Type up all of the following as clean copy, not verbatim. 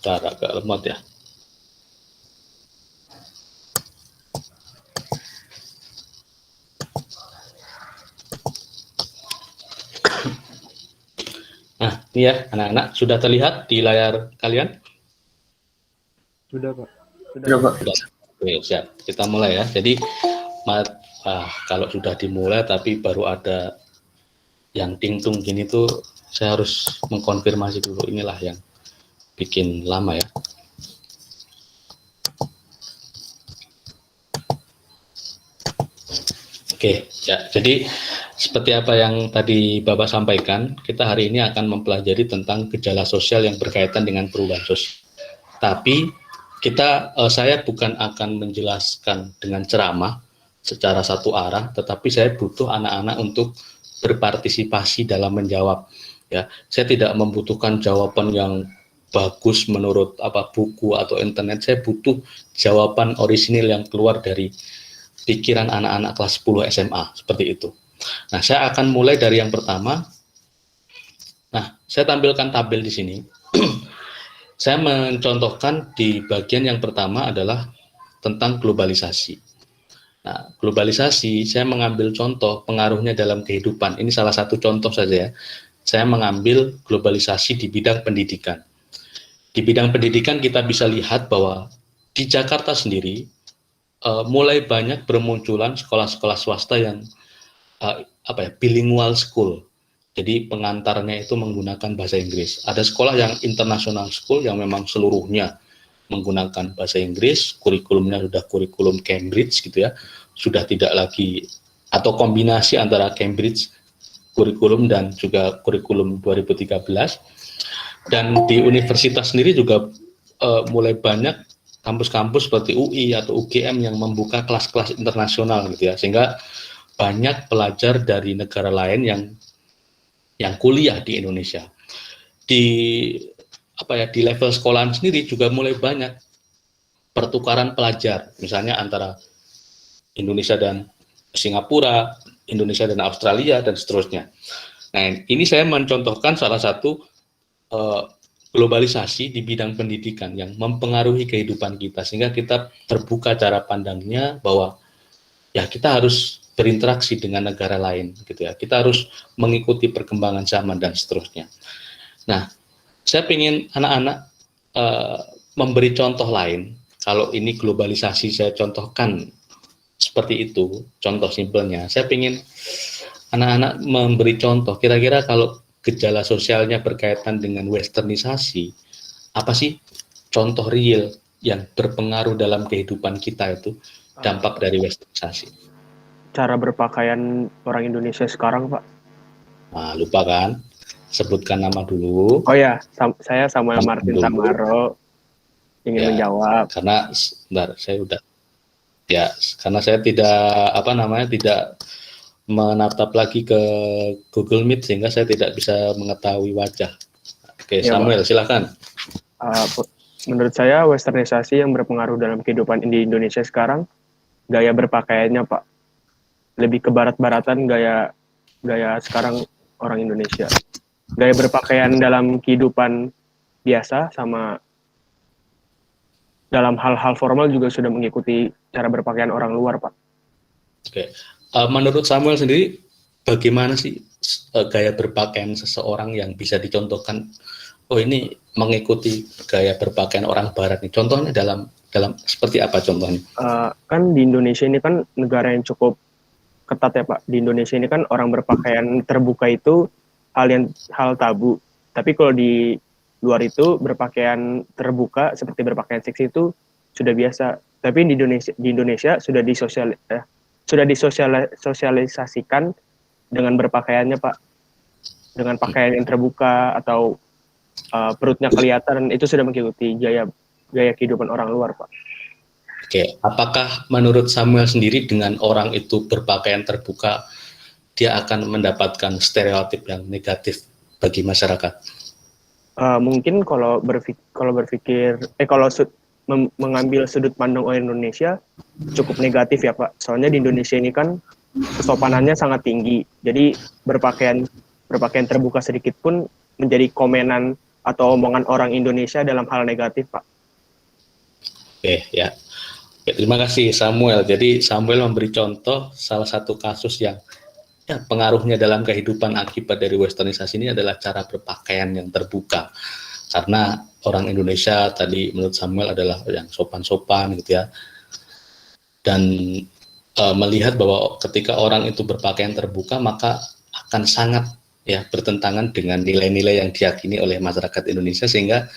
Bentar, agak lemot ya. Nah, ini ya anak-anak, sudah terlihat di layar kalian? Sudah, Pak. Sudah, Pak. Sudah. Oke, siap. Kita mulai ya. Jadi kalau sudah dimulai tapi baru ada yang tingtung gini tuh, saya harus mengkonfirmasi dulu. Inilah yang bikin lama ya. Oke, ya. Jadi seperti apa yang tadi Bapak sampaikan, kita hari ini akan mempelajari tentang gejala sosial yang berkaitan dengan perubahan sosial. Tapi saya bukan akan menjelaskan dengan ceramah secara satu arah, tetapi saya butuh anak-anak untuk berpartisipasi dalam menjawab. Ya, saya tidak membutuhkan jawaban yang bagus menurut buku atau internet. Saya butuh jawaban orisinil yang keluar dari pikiran anak-anak kelas 10 SMA, seperti itu. Nah, saya akan mulai dari yang pertama. Nah, saya tampilkan tabel di sini. Saya mencontohkan di bagian yang pertama adalah tentang globalisasi. Nah, globalisasi, saya mengambil contoh pengaruhnya dalam kehidupan. Ini salah satu contoh saja ya. Saya mengambil globalisasi di bidang pendidikan. Di bidang pendidikan kita bisa lihat bahwa di Jakarta sendiri, mulai banyak bermunculan sekolah-sekolah swasta yang bilingual school. Jadi pengantarnya itu menggunakan bahasa Inggris. Ada sekolah yang international school yang memang seluruhnya menggunakan bahasa Inggris, kurikulumnya sudah kurikulum Cambridge gitu ya. Sudah tidak lagi atau kombinasi antara Cambridge kurikulum dan juga kurikulum 2013. Dan di universitas sendiri juga mulai banyak kampus-kampus seperti UI atau UGM yang membuka kelas-kelas internasional gitu ya, sehingga banyak pelajar dari negara lain yang kuliah di Indonesia. Di level sekolahan sendiri juga mulai banyak pertukaran pelajar, misalnya antara Indonesia dan Singapura, Indonesia dan Australia dan seterusnya. Nah, ini saya mencontohkan salah satu globalisasi di bidang pendidikan yang mempengaruhi kehidupan kita, sehingga kita terbuka cara pandangnya bahwa ya kita harus berinteraksi dengan negara lain gitu ya. Kita harus mengikuti perkembangan zaman dan seterusnya. Nah, saya ingin anak-anak memberi contoh lain. Kalau ini globalisasi saya contohkan seperti itu, contoh simpelnya. Saya ingin anak-anak memberi contoh. Kira-kira kalau gejala sosialnya berkaitan dengan westernisasi, apa sih contoh real yang berpengaruh dalam kehidupan kita itu, dampak dari westernisasi? Cara berpakaian orang Indonesia sekarang, Pak. Nah, lupa kan? Sebutkan nama dulu. Oh ya, saya Samuel Martin Tamaro ingin menjawab. Karena karena saya tidak menatap lagi ke Google Meet sehingga saya tidak bisa mengetahui wajah. Oke, ya, Samuel, Pak, silakan. Menurut saya westernisasi yang berpengaruh dalam kehidupan di Indonesia sekarang, gaya berpakaiannya, Pak. Lebih ke barat-baratan gaya sekarang orang Indonesia. Gaya berpakaian dalam kehidupan biasa sama dalam hal-hal formal juga sudah mengikuti cara berpakaian orang luar, Pak. Oke. Menurut Samuel sendiri, bagaimana sih gaya berpakaian seseorang yang bisa dicontohkan? Oh, ini mengikuti gaya berpakaian orang Barat nih. Contohnya dalam seperti apa contohnya? Kan di Indonesia ini kan negara yang cukup ketat ya, Pak. Di Indonesia ini kan orang berpakaian terbuka itu hal tabu. Tapi kalau di luar itu berpakaian terbuka seperti berpakaian seksi itu sudah biasa. Tapi di Indonesia sudah disosialisasikan dengan berpakaiannya, Pak. Dengan pakaian yang terbuka atau perutnya kelihatan, itu sudah mengikuti gaya kehidupan orang luar, Pak. Oke, apakah menurut Samuel sendiri dengan orang itu berpakaian terbuka, dia akan mendapatkan stereotip yang negatif bagi masyarakat? Mungkin kalau mengambil sudut pandang orang Indonesia cukup negatif ya, Pak. Soalnya di Indonesia ini kan kesopanannya sangat tinggi. Jadi berpakaian terbuka sedikit pun menjadi komenan atau omongan orang Indonesia dalam hal negatif, Pak. Oke, ya. Oke, terima kasih Samuel. Jadi Samuel memberi contoh salah satu kasus yang ya, pengaruhnya dalam kehidupan akibat dari westernisasi ini adalah cara berpakaian yang terbuka. Karena orang Indonesia tadi menurut Samuel adalah yang sopan-sopan gitu ya. Dan melihat bahwa ketika orang itu berpakaian terbuka maka akan sangat ya bertentangan dengan nilai-nilai yang diyakini oleh masyarakat Indonesia, sehingga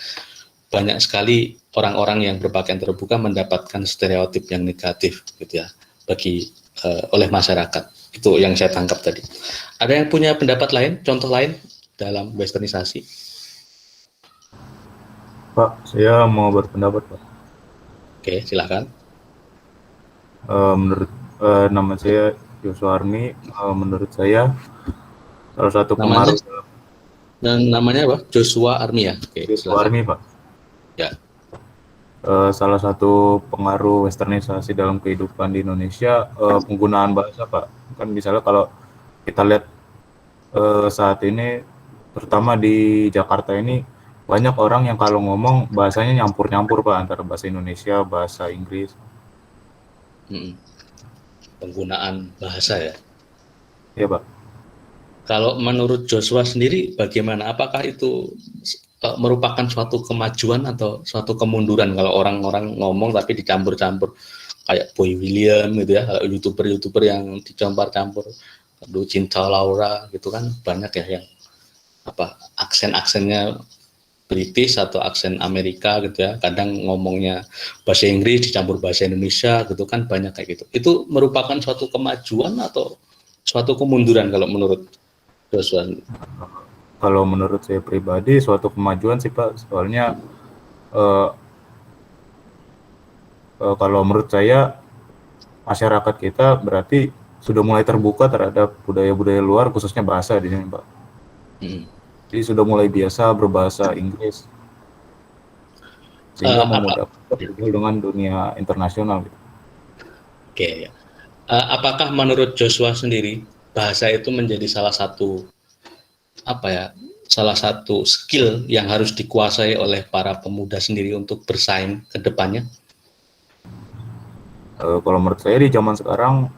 banyak sekali orang-orang yang berpakaian terbuka mendapatkan stereotip yang negatif gitu ya bagi oleh masyarakat. Itu yang saya tangkap tadi. Ada yang punya pendapat lain, contoh lain dalam westernisasi? Pak, saya mau berpendapat, Pak. Oke, silakan. Menurut nama saya Joshua Army. Menurut saya salah satu pengaruh Dan namanya apa? Joshua Army ya. Oke, Joshua Army, Pak. Ya. Salah satu pengaruh westernisasi dalam kehidupan di Indonesia penggunaan bahasa, Pak. Kan misalnya kalau kita lihat saat ini, terutama di Jakarta ini, banyak orang yang kalau ngomong bahasanya nyampur-nyampur, Pak, antara bahasa Indonesia, bahasa Inggris. Penggunaan bahasa ya. Iya, Pak. Kalau menurut Joshua sendiri bagaimana? Apakah itu merupakan suatu kemajuan atau suatu kemunduran kalau orang-orang ngomong tapi dicampur-campur kayak Boy William gitu ya, kalau youtuber yang dicampur-campur, lalu Cinta Laura gitu kan, banyak ya yang apa aksen-aksennya British atau aksen Amerika gitu ya, kadang ngomongnya bahasa Inggris dicampur bahasa Indonesia gitu kan, banyak kayak gitu. Itu merupakan suatu kemajuan atau suatu kemunduran kalau menurut Joshua? Kalau menurut saya pribadi suatu kemajuan sih, Pak. Soalnya kalau menurut saya masyarakat kita berarti sudah mulai terbuka terhadap budaya-budaya luar, khususnya bahasa di sini, Pak. Jadi sudah mulai biasa berbahasa Inggris, sehingga memudahkan dengan dunia internasional. Gitu. Oke. Apakah menurut Joshua sendiri bahasa itu menjadi salah satu skill yang harus dikuasai oleh para pemuda sendiri untuk bersaing ke depannya? Kalau menurut saya di zaman sekarang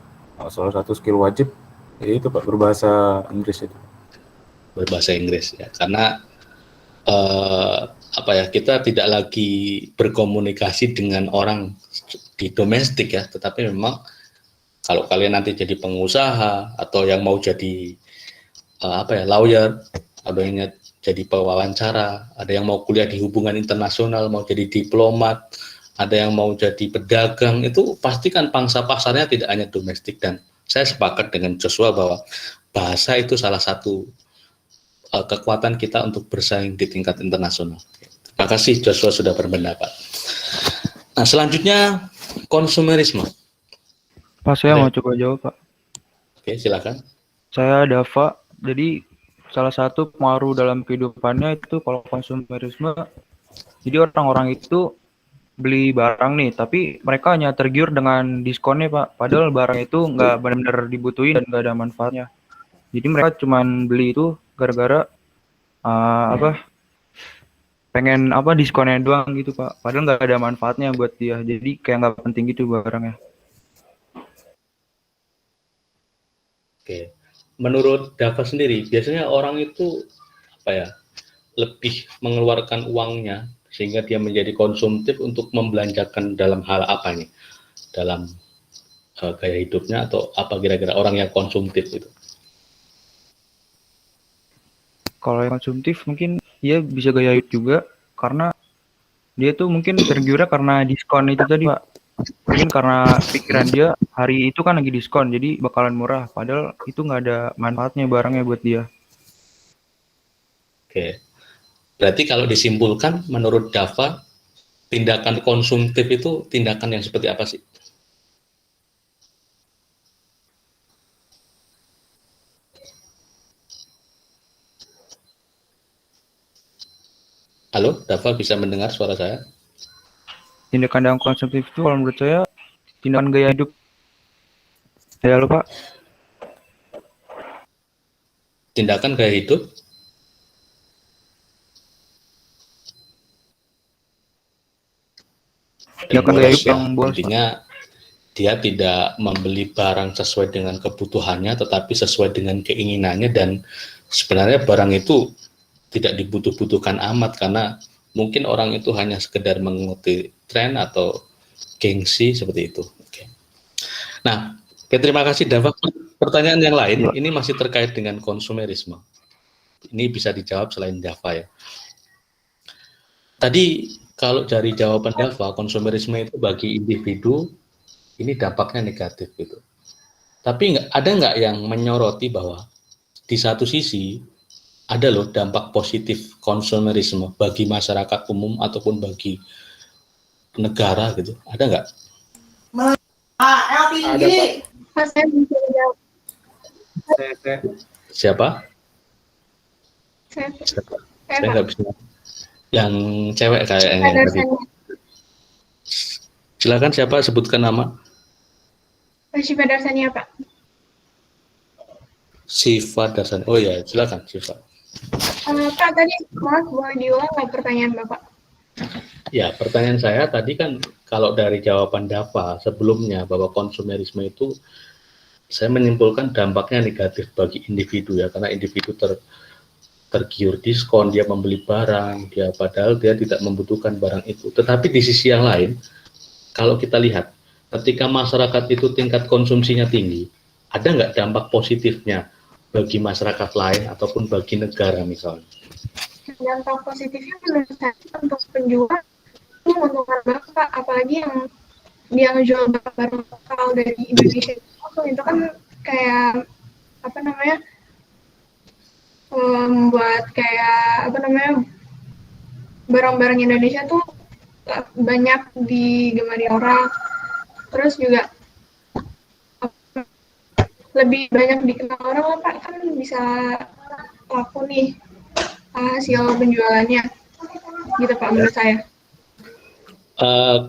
salah satu skill wajib yaitu Pak berbahasa Inggris itu. Berbahasa Inggris ya, karena kita tidak lagi berkomunikasi dengan orang di domestik ya, tetapi memang kalau kalian nanti jadi pengusaha atau yang mau jadi lawyer, ada yang jadi pewawancara, ada yang mau kuliah di hubungan internasional, mau jadi diplomat, ada yang mau jadi pedagang, itu pasti kan pangsa pasarnya tidak hanya domestik. Dan saya sepakat dengan Joshua bahwa bahasa itu salah satu kekuatan kita untuk bersaing di tingkat internasional. Terima kasih Joshua sudah berpendapat. Nah, selanjutnya konsumerisme. Pak, saya mau coba jawab, Pak. Oke, silakan. Saya Dava. Jadi salah satu pengaruh dalam kehidupannya itu kalau konsumerisme. Jadi orang-orang itu beli barang nih, tapi mereka hanya tergiur dengan diskonnya, Pak. Padahal barang itu nggak benar-benar dibutuhin dan nggak ada manfaatnya. Jadi mereka cuma beli itu gara-gara pengen diskonnya doang gitu, Pak. Padahal nggak ada manfaatnya buat dia. Jadi kayak nggak penting gitu barangnya. Oke. Menurut Dava sendiri, biasanya orang itu lebih mengeluarkan uangnya sehingga dia menjadi konsumtif untuk membelanjakan dalam hal apa nih? Dalam gaya hidupnya atau apa kira-kira orang yang konsumtif itu? Kalau yang konsumtif mungkin dia bisa gaya hidup juga karena dia tuh mungkin tergiurnya karena diskon itu tadi, Pak. Mungkin karena pikiran dia hari itu kan lagi diskon jadi bakalan murah, padahal itu nggak ada manfaatnya barangnya buat dia. Oke, berarti kalau disimpulkan menurut Dava, tindakan konsumtif itu tindakan yang seperti apa sih? Halo, Dava bisa mendengar suara saya? Tindakan yang konsumtif itu kalau menurut saya tindakan gaya hidup. Ya lupa. tindakan gaya hidup. Tindakan gaya hidup yang boros, Pak. Intinya dia tidak membeli barang sesuai dengan kebutuhannya, tetapi sesuai dengan keinginannya, dan sebenarnya barang itu tidak dibutuh-butuhkan amat karena mungkin orang itu hanya sekedar mengikuti tren atau gengsi seperti itu. Oke. Nah, terima kasih Dava. Pertanyaan yang lain, ini masih terkait dengan konsumerisme. Ini bisa dijawab selain Dava ya. Tadi kalau dari jawaban Dava, konsumerisme itu bagi individu ini dampaknya negatif gitu. Tapi ada nggak yang menyoroti bahwa di satu sisi ada loh dampak positif konsumerisme bagi masyarakat umum ataupun bagi negara gitu? Ada nggak? Ada, Pak. Siapa? Saya nggak bisa. Yang cewek kayaknya tadi. Silakan siapa, sebutkan nama. Syifa Darsania, Pak. Syifa Darsania. Oh ya, silakan Syifa. Pak, tadi maaf boleh diulang nggak pertanyaan Bapak? Ya, pertanyaan saya tadi kan kalau dari jawaban Dava sebelumnya bahwa konsumerisme itu saya menyimpulkan dampaknya negatif bagi individu ya, karena individu tergiur diskon, dia membeli barang, dia padahal dia tidak membutuhkan barang itu. Tetapi di sisi yang lain, kalau kita lihat ketika masyarakat itu tingkat konsumsinya tinggi, ada nggak dampak positifnya bagi masyarakat lain ataupun bagi negara misalnya? Dampak positifnya menurut saya untuk penjual itu menguntungkan banget, Pak. Apalagi yang ngejual barang lokal dari Indonesia itu kan kayak apa namanya, membuat kayak apa namanya, barang-barang Indonesia tuh banyak digemari orang, terus juga lebih banyak dikenal orang lah, Pak. Kan bisa laku nih hasil penjualannya gitu, Pak, menurut saya.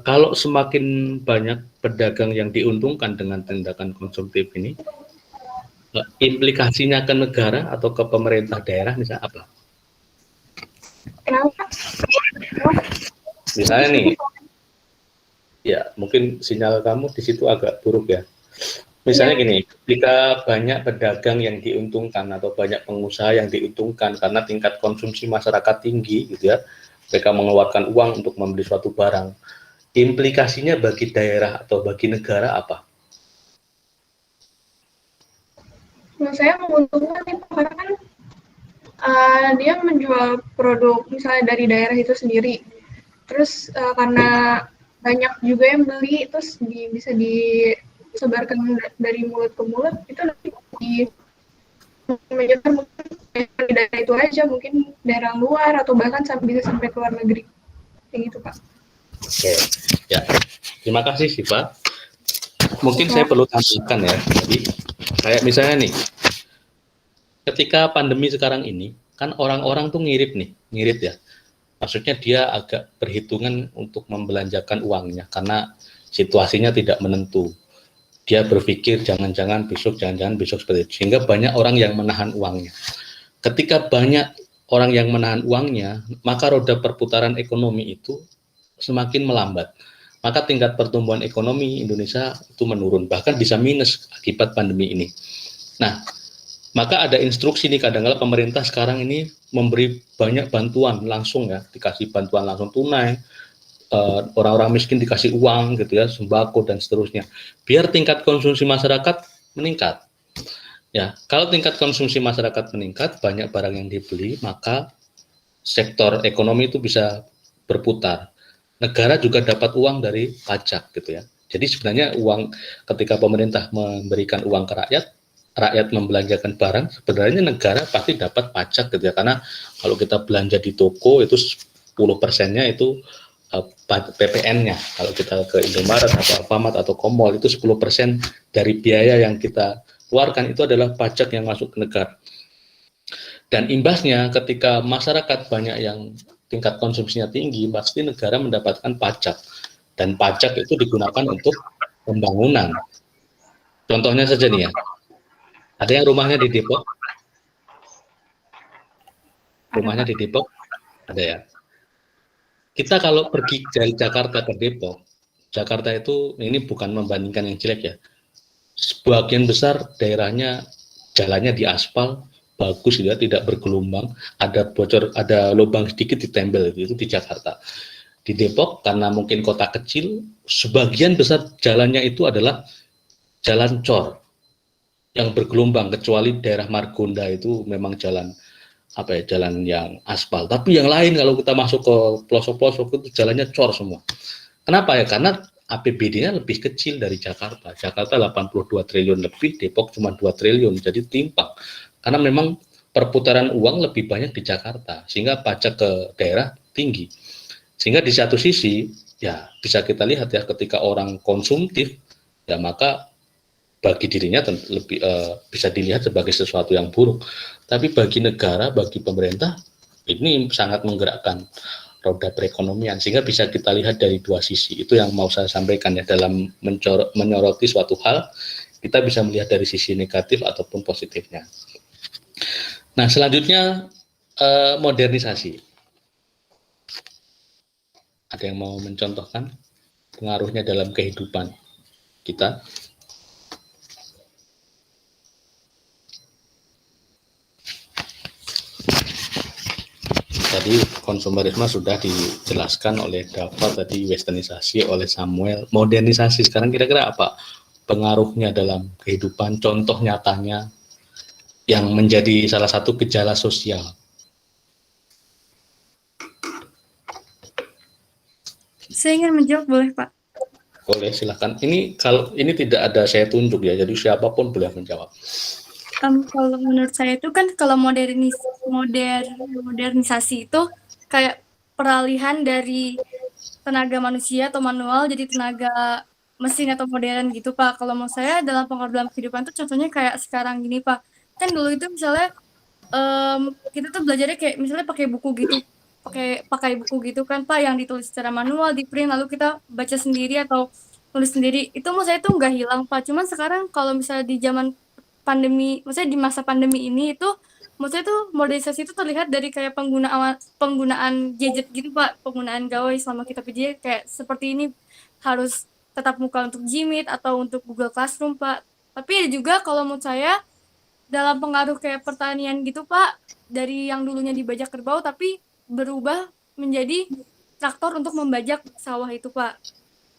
Kalau semakin banyak pedagang yang diuntungkan dengan tindakan konsumtif ini, implikasinya ke negara atau ke pemerintah daerah misalnya apa? Kenapa? Misalnya nih, ya mungkin sinyal kamu di situ agak buruk ya. Misalnya gini, jika banyak pedagang yang diuntungkan atau banyak pengusaha yang diuntungkan karena tingkat konsumsi masyarakat tinggi gitu ya, mereka mengeluarkan uang untuk membeli suatu barang, implikasinya bagi daerah atau bagi negara apa? Menurut saya menguntungkan itu karena kan dia menjual produk misalnya dari daerah itu sendiri, terus karena banyak juga yang beli, terus bisa disebarkan dari mulut ke mulut, itu nanti menyebar mungkin dari daerah itu aja, mungkin daerah luar atau bahkan bisa sampai ke luar negeri, kayak gitu, Pak. Oke, ya terima kasih Syifa. Mungkin saya perlu tambahkan ya, jadi kayak misalnya nih, ketika pandemi sekarang ini, kan orang-orang tuh ngirit ya. Maksudnya dia agak perhitungan untuk membelanjakan uangnya, karena situasinya tidak menentu. Dia berpikir jangan-jangan besok seperti itu. Sehingga banyak orang yang menahan uangnya. Ketika banyak orang yang menahan uangnya, maka roda perputaran ekonomi itu semakin melambat. Maka tingkat pertumbuhan ekonomi Indonesia itu menurun, bahkan bisa minus akibat pandemi ini. Nah, maka ada instruksi nih, kadang-kadang pemerintah sekarang ini memberi banyak bantuan langsung ya, dikasih bantuan langsung tunai, orang-orang miskin dikasih uang gitu ya, sembako dan seterusnya, biar tingkat konsumsi masyarakat meningkat. Ya, kalau tingkat konsumsi masyarakat meningkat, banyak barang yang dibeli, maka sektor ekonomi itu bisa berputar. Negara juga dapat uang dari pajak gitu ya. Jadi sebenarnya uang, ketika pemerintah memberikan uang ke rakyat membelanjakan barang, sebenarnya negara pasti dapat pajak gitu ya, karena kalau kita belanja di toko itu 10%-nya itu PPN-nya. Kalau kita ke Indomaret atau Alfamart atau Komol itu 10% dari biaya yang kita keluarkan itu adalah pajak yang masuk ke negara. Dan imbasnya ketika masyarakat banyak yang tingkat konsumsinya tinggi, pasti negara mendapatkan pajak. Dan pajak itu digunakan untuk pembangunan. Contohnya saja nih ya, ada yang rumahnya di Depok, Rumahnya di Depok? Ada ya. Kita kalau pergi dari Jakarta ke Depok, Jakarta itu ini bukan membandingkan yang jelek ya. Sebagian besar daerahnya jalannya di aspal, bagus ya, tidak bergelombang, ada bocor, ada lubang sedikit ditempel itu di Jakarta. Di Depok karena mungkin kota kecil, sebagian besar jalannya itu adalah jalan cor yang bergelombang, kecuali daerah Margonda itu memang jalan jalan yang aspal. Tapi yang lain kalau kita masuk ke pelosok-pelosok itu jalannya cor semua. Kenapa ya? Karena APBD-nya lebih kecil dari Jakarta. Jakarta 82 triliun lebih, Depok cuma 2 triliun, jadi timpang. Karena memang perputaran uang lebih banyak di Jakarta, sehingga pajak ke daerah tinggi. Sehingga di satu sisi, ya bisa kita lihat ya, ketika orang konsumtif, ya maka bagi dirinya lebih bisa dilihat sebagai sesuatu yang buruk. Tapi bagi negara, bagi pemerintah, ini sangat menggerakkan roda perekonomian, sehingga bisa kita lihat dari dua sisi. Itu yang mau saya sampaikan ya, dalam menyoroti suatu hal, kita bisa melihat dari sisi negatif ataupun positifnya. Nah, selanjutnya modernisasi. Ada yang mau mencontohkan pengaruhnya dalam kehidupan kita? Tadi konsumerisme sudah dijelaskan oleh Dava, tadi westernisasi oleh Samuel, modernisasi sekarang kira-kira apa pengaruhnya dalam kehidupan, contoh nyatanya yang menjadi salah satu gejala sosial. Saya ingin menjawab, boleh Pak? Boleh, silakan. Ini kalau ini tidak ada saya tunjuk ya, jadi siapapun boleh menjawab. Kalau menurut saya itu kan kalau modernisasi itu kayak peralihan dari tenaga manusia atau manual jadi tenaga mesin atau modern gitu Pak. Kalau mau saya dalam pengaruh kehidupan itu contohnya kayak sekarang gini Pak. Kan dulu itu misalnya kita tuh belajarnya kayak misalnya pakai buku gitu, pakai buku gitu kan Pak, yang ditulis secara manual, di print lalu kita baca sendiri atau tulis sendiri. Itu menurut saya tuh nggak hilang Pak. Cuman sekarang kalau misalnya di zaman pandemi, maksudnya di masa pandemi ini itu maksudnya tuh modernisasi itu terlihat dari kayak penggunaan gadget gitu Pak, penggunaan gawai selama kita PJ kayak seperti ini harus tetap muka untuk Gmeet atau untuk Google Classroom Pak. Tapi ada juga kalau menurut saya dalam pengaruh kayak pertanian gitu Pak, dari yang dulunya dibajak kerbau tapi berubah menjadi traktor untuk membajak sawah itu Pak.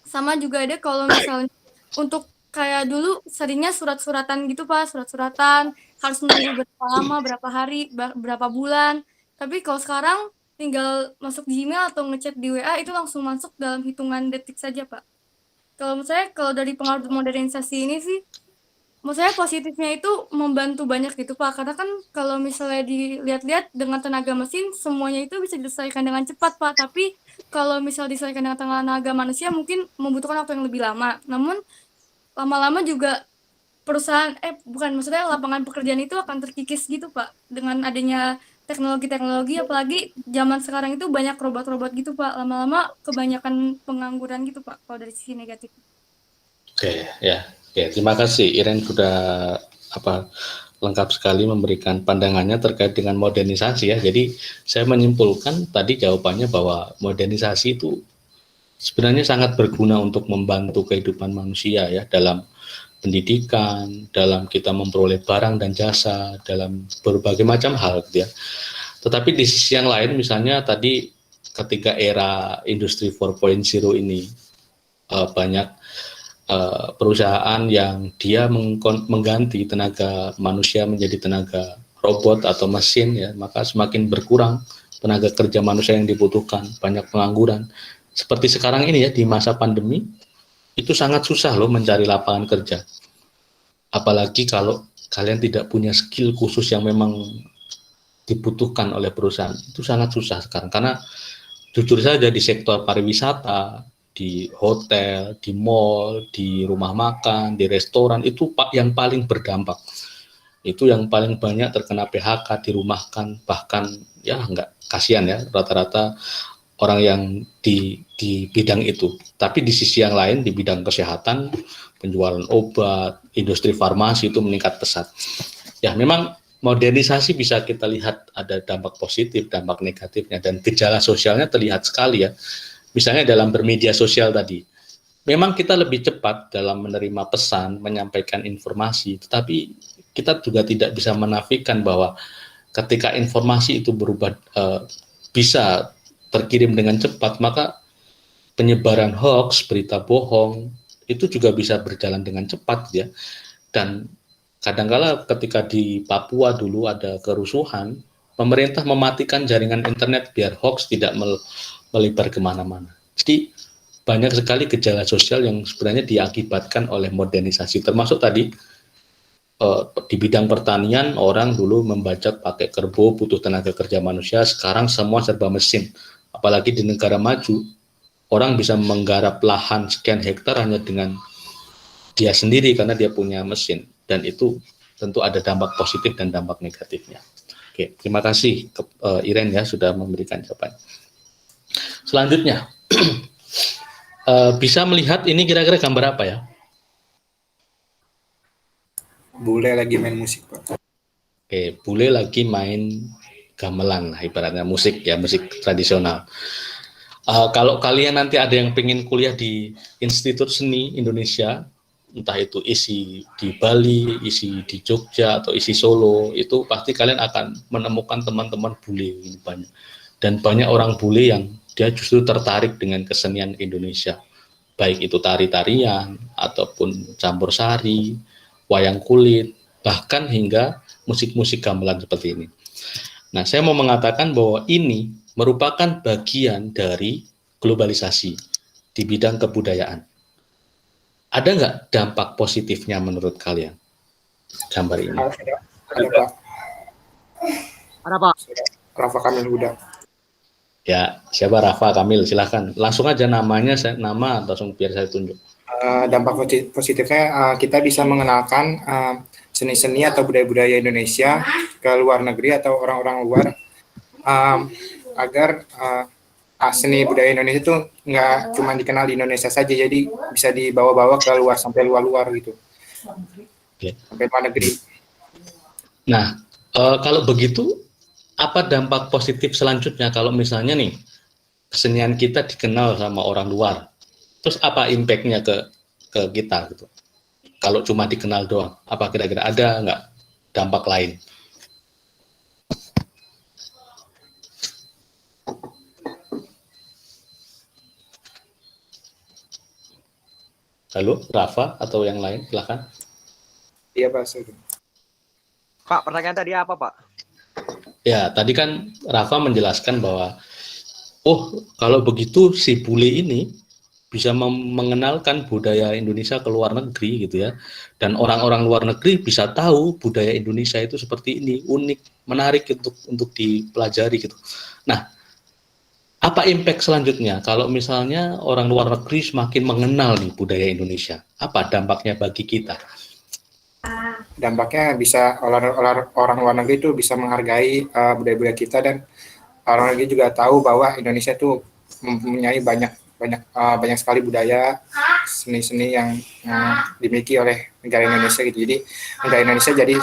Sama juga ada kalau misalnya untuk kayak dulu seringnya surat-suratan gitu Pak, surat-suratan harus menunggu berapa lama, berapa hari, berapa bulan. Tapi kalau sekarang tinggal masuk Gmail atau ngechat di WA itu langsung masuk dalam hitungan detik saja Pak. Kalau menurut saya kalau dari pengaruh modernisasi ini sih, menurut saya positifnya itu membantu banyak gitu Pak. Karena kan kalau misalnya dilihat-lihat dengan tenaga mesin semuanya itu bisa diselesaikan dengan cepat Pak. Tapi kalau misalnya diselesaikan dengan tenaga manusia mungkin membutuhkan waktu yang lebih lama. Namun lama-lama juga perusahaan maksudnya lapangan pekerjaan itu akan terkikis gitu Pak dengan adanya teknologi apalagi zaman sekarang itu banyak robot-robot gitu Pak, lama-lama kebanyakan pengangguran gitu Pak kalau dari sisi negatif. Oke, terima kasih Iren sudah lengkap sekali memberikan pandangannya terkait dengan modernisasi ya. Jadi saya menyimpulkan tadi jawabannya bahwa modernisasi itu sebenarnya sangat berguna untuk membantu kehidupan manusia ya, dalam pendidikan, dalam kita memperoleh barang dan jasa, dalam berbagai macam hal gitu ya. Tetapi di sisi yang lain misalnya tadi ketika era industri 4.0 ini banyak perusahaan yang dia mengganti tenaga manusia menjadi tenaga robot atau mesin ya, maka semakin berkurang tenaga kerja manusia yang dibutuhkan, banyak pengangguran. Seperti sekarang ini ya, di masa pandemi itu sangat susah loh mencari lapangan kerja. Apalagi kalau kalian tidak punya skill khusus yang memang dibutuhkan oleh perusahaan, itu sangat susah sekarang. Karena jujur saja di sektor pariwisata, di hotel, di mall, di rumah makan, di restoran, itu yang paling berdampak. Itu yang paling banyak terkena PHK, dirumahkan, bahkan ya nggak kasihan ya, rata-rata orang yang di bidang itu. Tapi di sisi yang lain, di bidang kesehatan, penjualan obat, industri farmasi itu meningkat pesat. Ya memang modernisasi bisa kita lihat ada dampak positif, dampak negatifnya, dan gejala sosialnya terlihat sekali ya. Misalnya dalam bermedia sosial tadi, memang kita lebih cepat dalam menerima pesan, menyampaikan informasi, tetapi kita juga tidak bisa menafikan bahwa ketika informasi itu berubah bisa terkirim dengan cepat, maka penyebaran hoax, berita bohong, itu juga bisa berjalan dengan cepat ya. Dan kadangkala ketika di Papua dulu ada kerusuhan, pemerintah mematikan jaringan internet biar hoax tidak melebar kemana-mana. Jadi banyak sekali gejala sosial yang sebenarnya diakibatkan oleh modernisasi, termasuk tadi di bidang pertanian orang dulu membajak pakai kerbau, butuh tenaga kerja manusia, sekarang semua serba mesin. Apalagi di negara maju, orang bisa menggarap lahan sekian hektar hanya dengan dia sendiri karena dia punya mesin. Dan itu tentu ada dampak positif dan dampak negatifnya. Oke, terima kasih Iren ya sudah memberikan jawaban. Selanjutnya, bisa melihat ini kira-kira gambar apa ya? Bule lagi main musik, Pak. Oke, bule lagi main gamelan, ibaratnya musik ya, musik tradisional. Kalau kalian nanti ada yang pengen kuliah di Institut Seni Indonesia, entah itu isi di Bali, isi di Jogja, atau isi Solo, itu pasti kalian akan menemukan teman-teman bule ini banyak. Dan banyak orang bule yang dia justru tertarik dengan kesenian Indonesia, baik itu tari-tarian, ataupun campur sari, wayang kulit, bahkan hingga musik-musik gamelan seperti ini. Nah, saya mau mengatakan bahwa ini merupakan bagian dari globalisasi di bidang kebudayaan. Ada nggak dampak positifnya menurut kalian gambar ini? Ada Pak. Ada Pak. Rafa Kamil Huda. Ya, siapa Rafa Kamil? Silahkan. Langsung aja namanya, nama langsung biar saya tunjuk. Dampak positifnya kita bisa mengenalkan seni-seni atau budaya-budaya Indonesia ke luar negeri atau orang-orang luar agar seni budaya Indonesia itu nggak cuma dikenal di Indonesia saja, jadi bisa dibawa-bawa ke luar sampai luar-luar gitu, sampai luar negeri. Nah, kalau begitu, apa dampak positif selanjutnya kalau misalnya nih kesenian kita dikenal sama orang luar, terus apa impact-nya ke kita gitu? Kalau cuma dikenal doang, apa kira-kira ada nggak dampak lain? Halo, Rafa atau yang lain, silakan. Iya Pak. Pak, pertanyaan tadi apa Pak? Ya, tadi kan Rafa menjelaskan bahwa, kalau begitu si bule ini bisa mengenalkan budaya Indonesia ke luar negeri gitu ya, dan orang-orang luar negeri bisa tahu budaya Indonesia itu seperti ini, unik, menarik untuk dipelajari gitu. Nah, apa impact selanjutnya kalau misalnya orang luar negeri semakin mengenal nih budaya Indonesia? Apa dampaknya bagi kita? Dampaknya bisa orang luar negeri itu bisa menghargai budaya-budaya kita, dan orang negeri juga tahu bahwa Indonesia itu mempunyai banyak sekali budaya, seni-seni yang dimiliki oleh negara Indonesia gitu. Jadi negara Indonesia jadi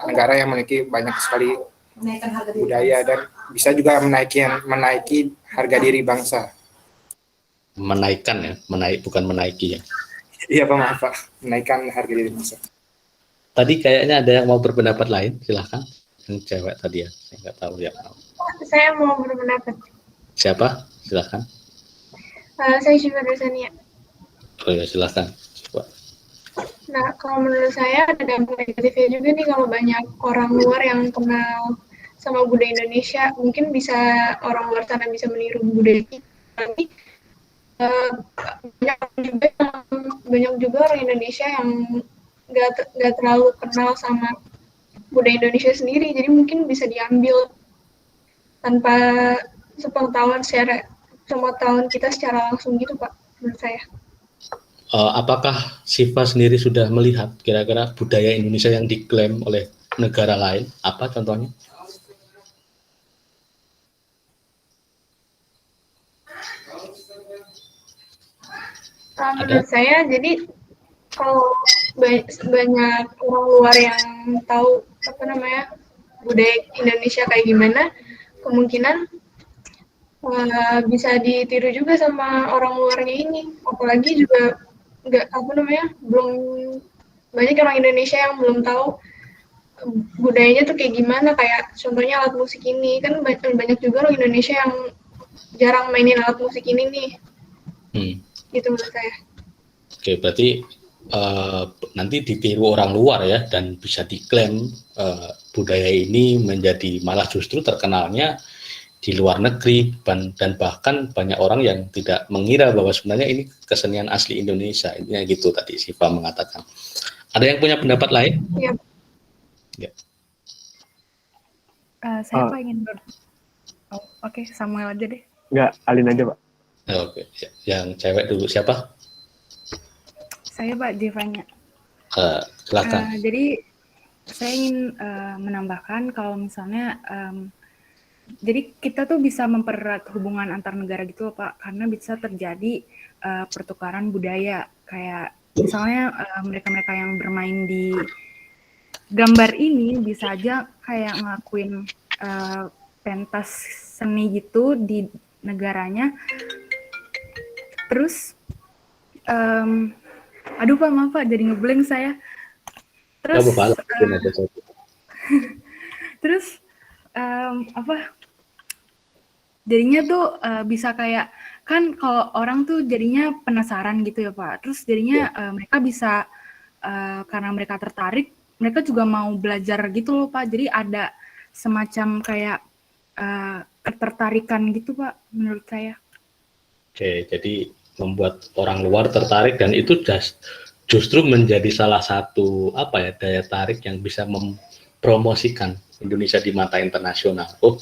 negara yang memiliki banyak sekali budaya dan bisa juga menaiki harga diri bangsa. Menaikkan ya, bukan menaiki ya. Iya Pak, maaf Pak, menaikkan harga diri bangsa. Tadi kayaknya ada yang mau berpendapat lain, silahkan. Yang cewek tadi ya, saya nggak tahu ya. Saya mau berpendapat. Siapa? Silahkan. Saya Syifa Dursania. Oh ya, silahkan. Coba. Nah, kalau menurut saya ada dampak negatifnya juga nih kalau banyak orang luar yang kenal sama budaya Indonesia. Mungkin bisa orang luar sana bisa meniru budaya kita. Tapi banyak juga orang Indonesia yang nggak terlalu kenal sama budaya Indonesia sendiri. Jadi mungkin bisa diambil tanpa sepengetahuan kita secara langsung gitu Pak, menurut saya. Apakah Syifa sendiri sudah melihat kira-kira budaya Indonesia yang diklaim oleh negara lain? Apa contohnya? Menurut saya, jadi kalau banyak orang luar yang tahu budaya Indonesia kayak gimana, kemungkinan bisa ditiru juga sama orang luarnya ini. Apalagi juga belum banyak orang Indonesia yang belum tahu budayanya tuh kayak gimana, kayak contohnya alat musik ini kan banyak juga orang Indonesia yang jarang mainin alat musik ini nih. Gitu menurut saya. Oke, berarti nanti ditiru orang luar ya, dan bisa diklaim budaya ini menjadi malah justru terkenalnya di luar negeri, dan bahkan banyak orang yang tidak mengira bahwa sebenarnya ini kesenian asli Indonesia. Ini gitu tadi Siva mengatakan. Ada yang punya pendapat lain? Iya. Ya. Saya ingin oke, Samuel aja deh. Enggak, Alin aja, Pak. Oke, yang cewek dulu siapa? Saya Pak Jevanya. Silakan. Jadi saya ingin menambahkan kalau misalnya jadi kita tuh bisa mempererat hubungan antar negara gitu loh Pak, karena bisa terjadi pertukaran budaya. Kayak misalnya mereka-mereka yang bermain di gambar ini bisa aja kayak ngelakuin pentas seni gitu di negaranya. Terus aduh Pak, maaf Pak, jadi ngeblank saya. Terus terus jadinya tuh bisa kayak, kan kalau orang tuh jadinya penasaran gitu ya Pak. Terus jadinya mereka bisa karena mereka tertarik, mereka juga mau belajar gitu loh Pak. Jadi ada semacam kayak ketertarikan gitu Pak menurut saya. Oke, jadi membuat orang luar tertarik, dan itu justru menjadi salah satu daya tarik yang bisa mempromosikan Indonesia di mata internasional. Oh,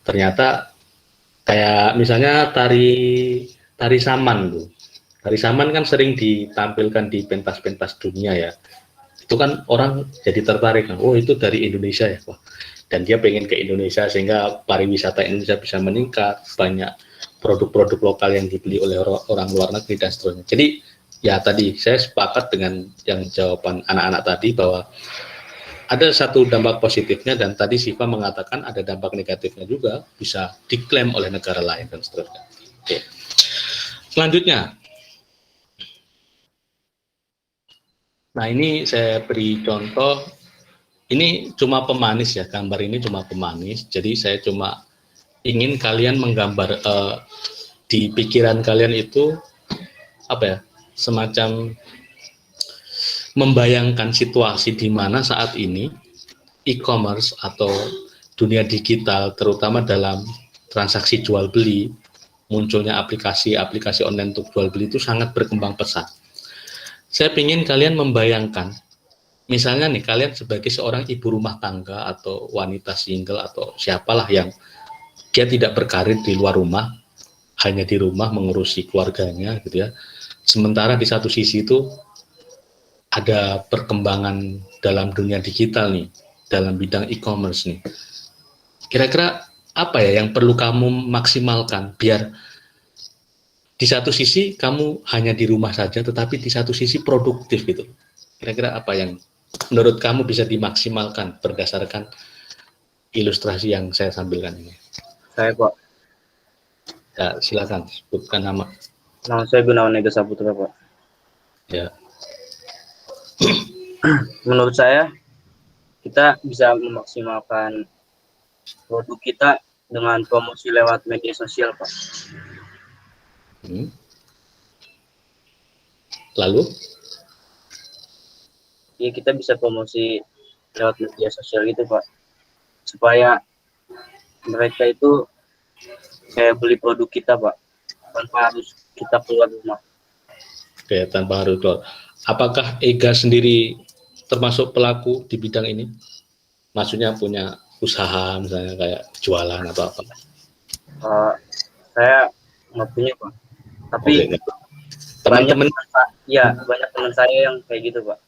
ternyata kayak misalnya tari saman tuh. Tari saman kan sering ditampilkan di pentas-pentas dunia ya. Itu kan orang jadi tertarik, oh itu dari Indonesia ya, Wah. Dan dia pengen ke Indonesia sehingga pariwisata Indonesia bisa meningkat, banyak produk-produk lokal yang dibeli oleh orang luar negeri dan seterusnya. Jadi ya tadi saya sepakat dengan yang jawaban anak-anak tadi bahwa ada satu dampak positifnya, dan tadi Siva mengatakan ada dampak negatifnya juga, bisa diklaim oleh negara lain dan seterusnya. Oke. Selanjutnya, nah ini saya beri contoh, ini cuma pemanis ya, gambar ini cuma pemanis, jadi saya cuma ingin kalian menggambar di pikiran kalian itu semacam membayangkan situasi di mana saat ini e-commerce atau dunia digital, terutama dalam transaksi jual beli, munculnya aplikasi online untuk jual beli itu sangat berkembang pesat. Saya ingin kalian membayangkan, misalnya nih kalian sebagai seorang ibu rumah tangga atau wanita single atau siapalah yang dia tidak berkarir di luar rumah, hanya di rumah mengurusi keluarganya gitu ya. Sementara di satu sisi itu ada perkembangan dalam dunia digital nih, dalam bidang e-commerce nih. Kira-kira apa ya yang perlu kamu maksimalkan biar di satu sisi kamu hanya di rumah saja, tetapi di satu sisi produktif gitu. Kira-kira apa yang menurut kamu bisa dimaksimalkan berdasarkan ilustrasi yang saya tampilkan ini? Saya Pak. Ya, silakan sebutkan nama. Nama saya Gunawan Ega Saputra Pak. Ya. Menurut saya kita bisa memaksimalkan produk kita dengan promosi lewat media sosial Pak. Lalu? Ya kita bisa promosi lewat media sosial itu Pak, supaya mereka itu kayak beli produk kita Pak, tanpa harus kita keluar rumah. Oke, tanpa harus keluar. Apakah Ega sendiri termasuk pelaku di bidang ini? Maksudnya punya usaha misalnya kayak jualan atau apa? Saya nggak punya Pak, tapi teman-teman banyak teman saya yang kayak gitu Pak.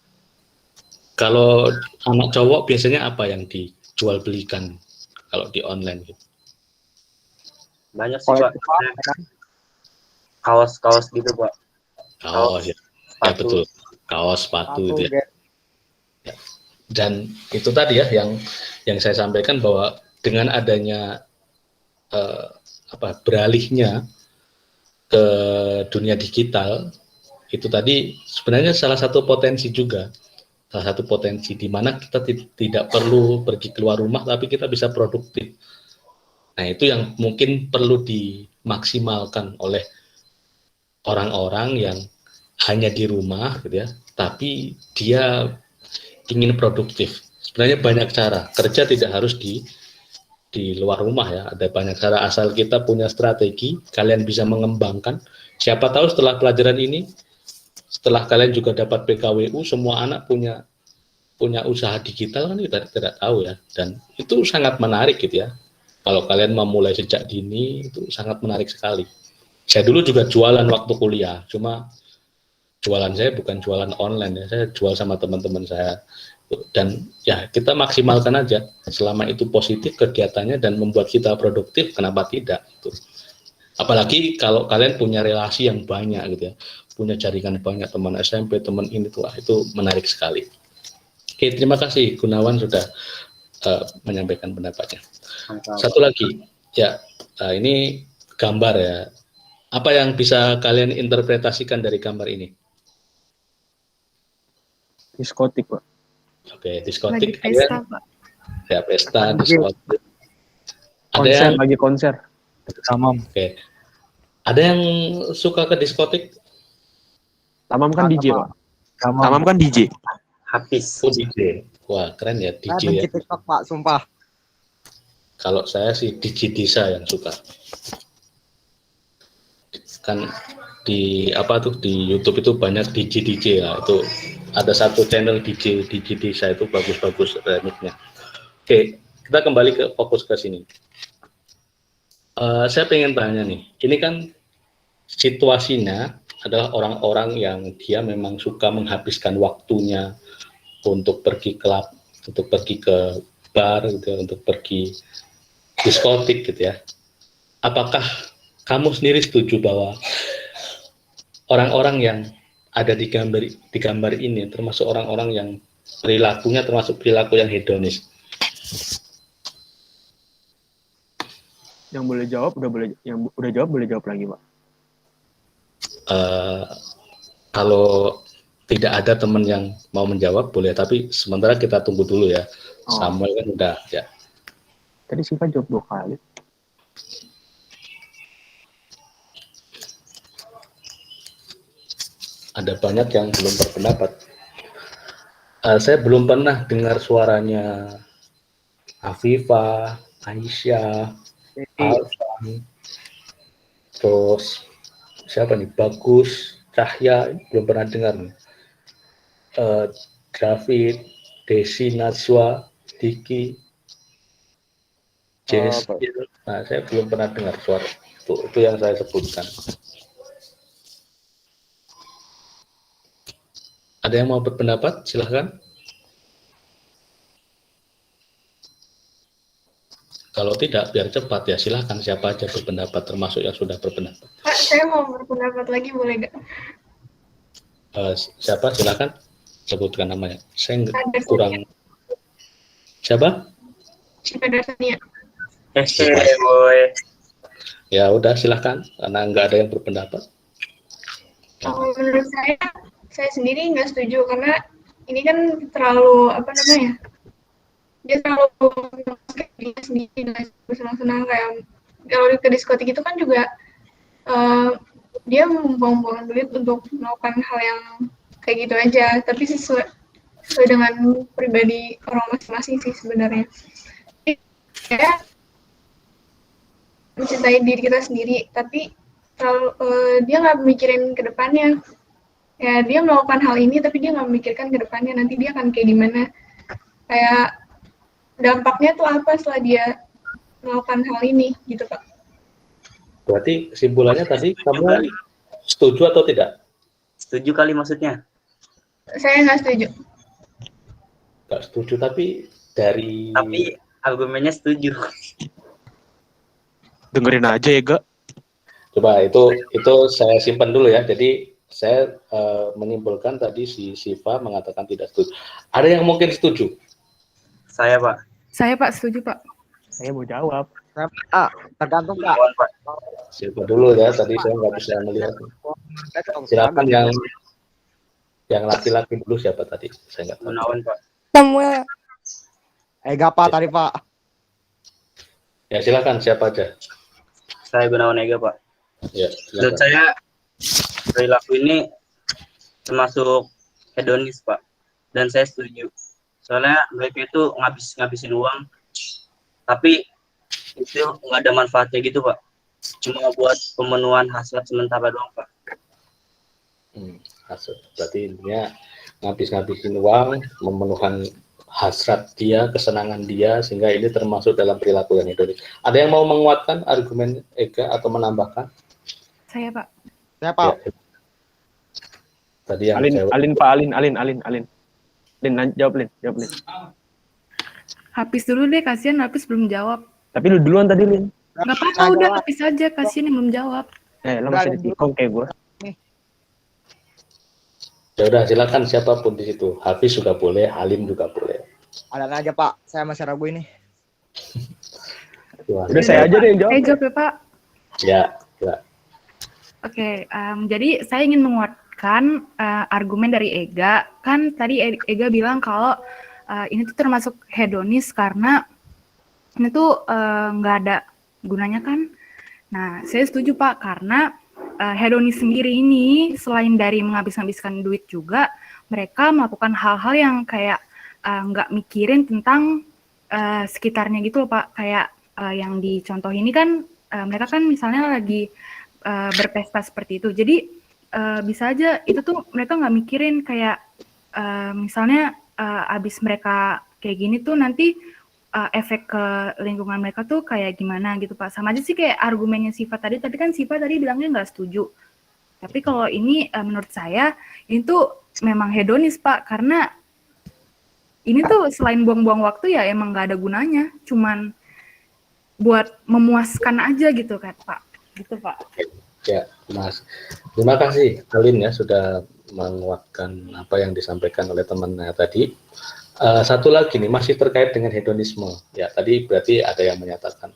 Kalau anak cowok biasanya apa yang dijual belikan kalau di online gitu? Banyak sih Pak, kaos-kaos gitu Pak. Kaos ya, betul, kaos sepatu itu ya. Dan itu tadi ya yang saya sampaikan bahwa dengan adanya beralihnya ke dunia digital itu tadi sebenarnya salah satu potensi juga, salah satu potensi di mana kita tidak perlu pergi keluar rumah tapi kita bisa produktif. Nah itu yang mungkin perlu dimaksimalkan oleh orang-orang yang hanya di rumah gitu ya, tapi dia ingin produktif. Sebenarnya banyak cara, kerja tidak harus di luar rumah ya, ada banyak cara asal kita punya strategi, kalian bisa mengembangkan. Siapa tahu setelah pelajaran ini, setelah kalian juga dapat PKWU, semua anak punya usaha digital kan kita tidak tahu ya, dan itu sangat menarik gitu ya. Kalau kalian memulai sejak dini itu sangat menarik sekali. Saya dulu juga jualan waktu kuliah, cuma jualan saya bukan jualan online ya, saya jual sama teman-teman saya. Dan ya kita maksimalkan aja selama itu positif kegiatannya dan membuat kita produktif, kenapa tidak tuh. Apalagi kalau kalian punya relasi yang banyak gitu ya, punya jaringan banyak, teman SMP, teman ini tuh, itu menarik sekali. Oke, terima kasih Gunawan sudah menyampaikan pendapatnya. Satu lagi ya, ini gambar ya, apa yang bisa kalian interpretasikan dari gambar ini? Diskotik, Pak. Oke, diskotik. Lagi pesta, Pak. Ya, pesta, diskotik. Ada Konser, yang lagi konser. Tamam. Oke. Ada yang suka ke diskotik? Tamam kan DJ, Pak. Tamam. kan DJ. Habis. Oh, DJ. Wah, keren ya Saya DJ ya. benci TikTok, Pak, sumpah. Kalau saya sih DJ Desa yang suka. Kan di di YouTube itu banyak DJ ya. Itu ada satu channel DJ Desa itu bagus-bagus remixnya. Oke, kita kembali ke fokus ke sini. Saya pengen tanya nih, ini kan situasinya adalah orang-orang yang dia memang suka menghabiskan waktunya untuk pergi klub, untuk pergi ke bar, gitu, untuk pergi diskotik gitu ya. Apakah kamu sendiri setuju bahwa orang-orang yang ada di gambar ini termasuk orang-orang yang perilakunya termasuk perilaku yang hedonis? Yang boleh jawab yang udah jawab boleh jawab lagi, Pak. Kalau tidak ada teman yang mau menjawab boleh, tapi sementara kita tunggu dulu ya. Samuel kan udah ya. Tadi Siva jawab 2 kali. Ada banyak yang belum berpendapat. Saya belum pernah dengar suaranya Afifah, Aisyah, Alvan, terus siapa nih, Bagus, Cahya, belum pernah dengar nih. David, Desi, Najwa, Diki, Jess, nah saya belum pernah dengar suara itu yang saya sebutkan. Ada yang mau berpendapat? Silahkan. Kalau tidak, biar cepat ya. Silahkan siapa aja berpendapat, termasuk yang sudah berpendapat. Pak, saya mau berpendapat lagi, boleh nggak? Siapa? Silahkan sebutkan namanya. Saya kurang. Siapa? Siapa Darsania? Boy. Ya udah, silahkan. Karena nggak ada yang berpendapat. Menurut saya sendiri nggak setuju karena ini kan terlalu dia terlalu dia sendiri dan bersenang-senang, kayak kalau ke diskotik itu kan juga dia membuang-buang duit untuk melakukan hal yang kayak gitu aja, tapi sesuai dengan pribadi orang masing-masing sih sebenarnya. Ya, mencintai diri kita sendiri, tapi terlalu dia nggak mikirin ke depannya. Ya, dia melakukan hal ini tapi dia nggak memikirkan ke depannya nanti dia akan kayak gimana, kayak dampaknya tuh apa setelah dia melakukan hal ini gitu, Pak. Berarti kesimpulannya tadi kamu setuju atau tidak? Setuju kali maksudnya? Saya nggak setuju. Nggak setuju, tapi Tapi argumennya setuju. Dengerin aja ya, Ga. Coba itu saya simpan dulu ya. Jadi saya menyimpulkan tadi si Siva mengatakan tidak setuju. Ada yang mungkin setuju? Saya, Pak. Saya Pak setuju Pak. Saya mau jawab. Saya Pak, tergantung Pak. Gunawan, Pak. Siapa dulu ya? Tadi saya nggak bisa melihat. Silakan yang laki-laki dulu siapa tadi? Saya nggak tahu. Gunawan, Pak. Samuel. Ega Pak tadi Pak. Ya silakan siapa aja. Saya Gunawan Ega, Pak. Ya, Menurut silakan. saya perilaku ini termasuk hedonis, Pak. Dan saya setuju. Soalnya mereka itu ngabisin uang, tapi itu nggak ada manfaatnya gitu, Pak. Cuma buat pemenuhan hasrat sementara doang, Pak. Hasrat. Berarti intinya ngabis-ngabisin uang, memenuhkan hasrat dia, kesenangan dia, sehingga ini termasuk dalam perilaku yang hedonis. Ada yang mau menguatkan argumen Ega atau menambahkan? Saya Pak. Saya Pak. Ya. Tadi yang Alin, jawab Lin. Hafiz dulu deh, kasihan Hafiz belum jawab. Tapi lu duluan tadi, Lin. Nggak apa-apa, udah Hafiz aja, kasihan yang belum jawab. Lo masih ditikung kayak gue. Ya udah, silakan siapapun di situ. Hafiz juga boleh, Halim juga boleh. Ada aja Pak, saya masih ragu ini. Udah saya aja deh yang jawab. Saya jawab ya Pak. Ya. Oke, jadi saya ingin menguatkan argumen dari Ega. Kan tadi Ega bilang kalau ini tuh termasuk hedonis karena ini tuh nggak ada gunanya kan. Nah, saya setuju Pak, karena hedonis sendiri ini selain dari menghabiskan duit juga, mereka melakukan hal-hal yang kayak nggak mikirin tentang sekitarnya gitu loh Pak. Kayak yang dicontoh ini kan mereka kan misalnya lagi berpesta seperti itu. Jadi bisa aja itu tuh mereka nggak mikirin kayak misalnya abis mereka kayak gini tuh nanti efek ke lingkungan mereka tuh kayak gimana gitu Pak. Sama aja sih kayak argumennya Siva tadi kan Siva tadi bilangnya nggak setuju. Tapi kalau ini menurut saya ini tuh memang hedonis Pak, karena ini tuh selain buang-buang waktu ya emang nggak ada gunanya, cuman buat memuaskan aja gitu kan Pak. Gitu Pak. Ya, Mas. Terima kasih Alin ya sudah menguatkan apa yang disampaikan oleh temannya tadi. Satu lagi nih, masih terkait dengan hedonisme. Ya, tadi berarti ada yang menyatakan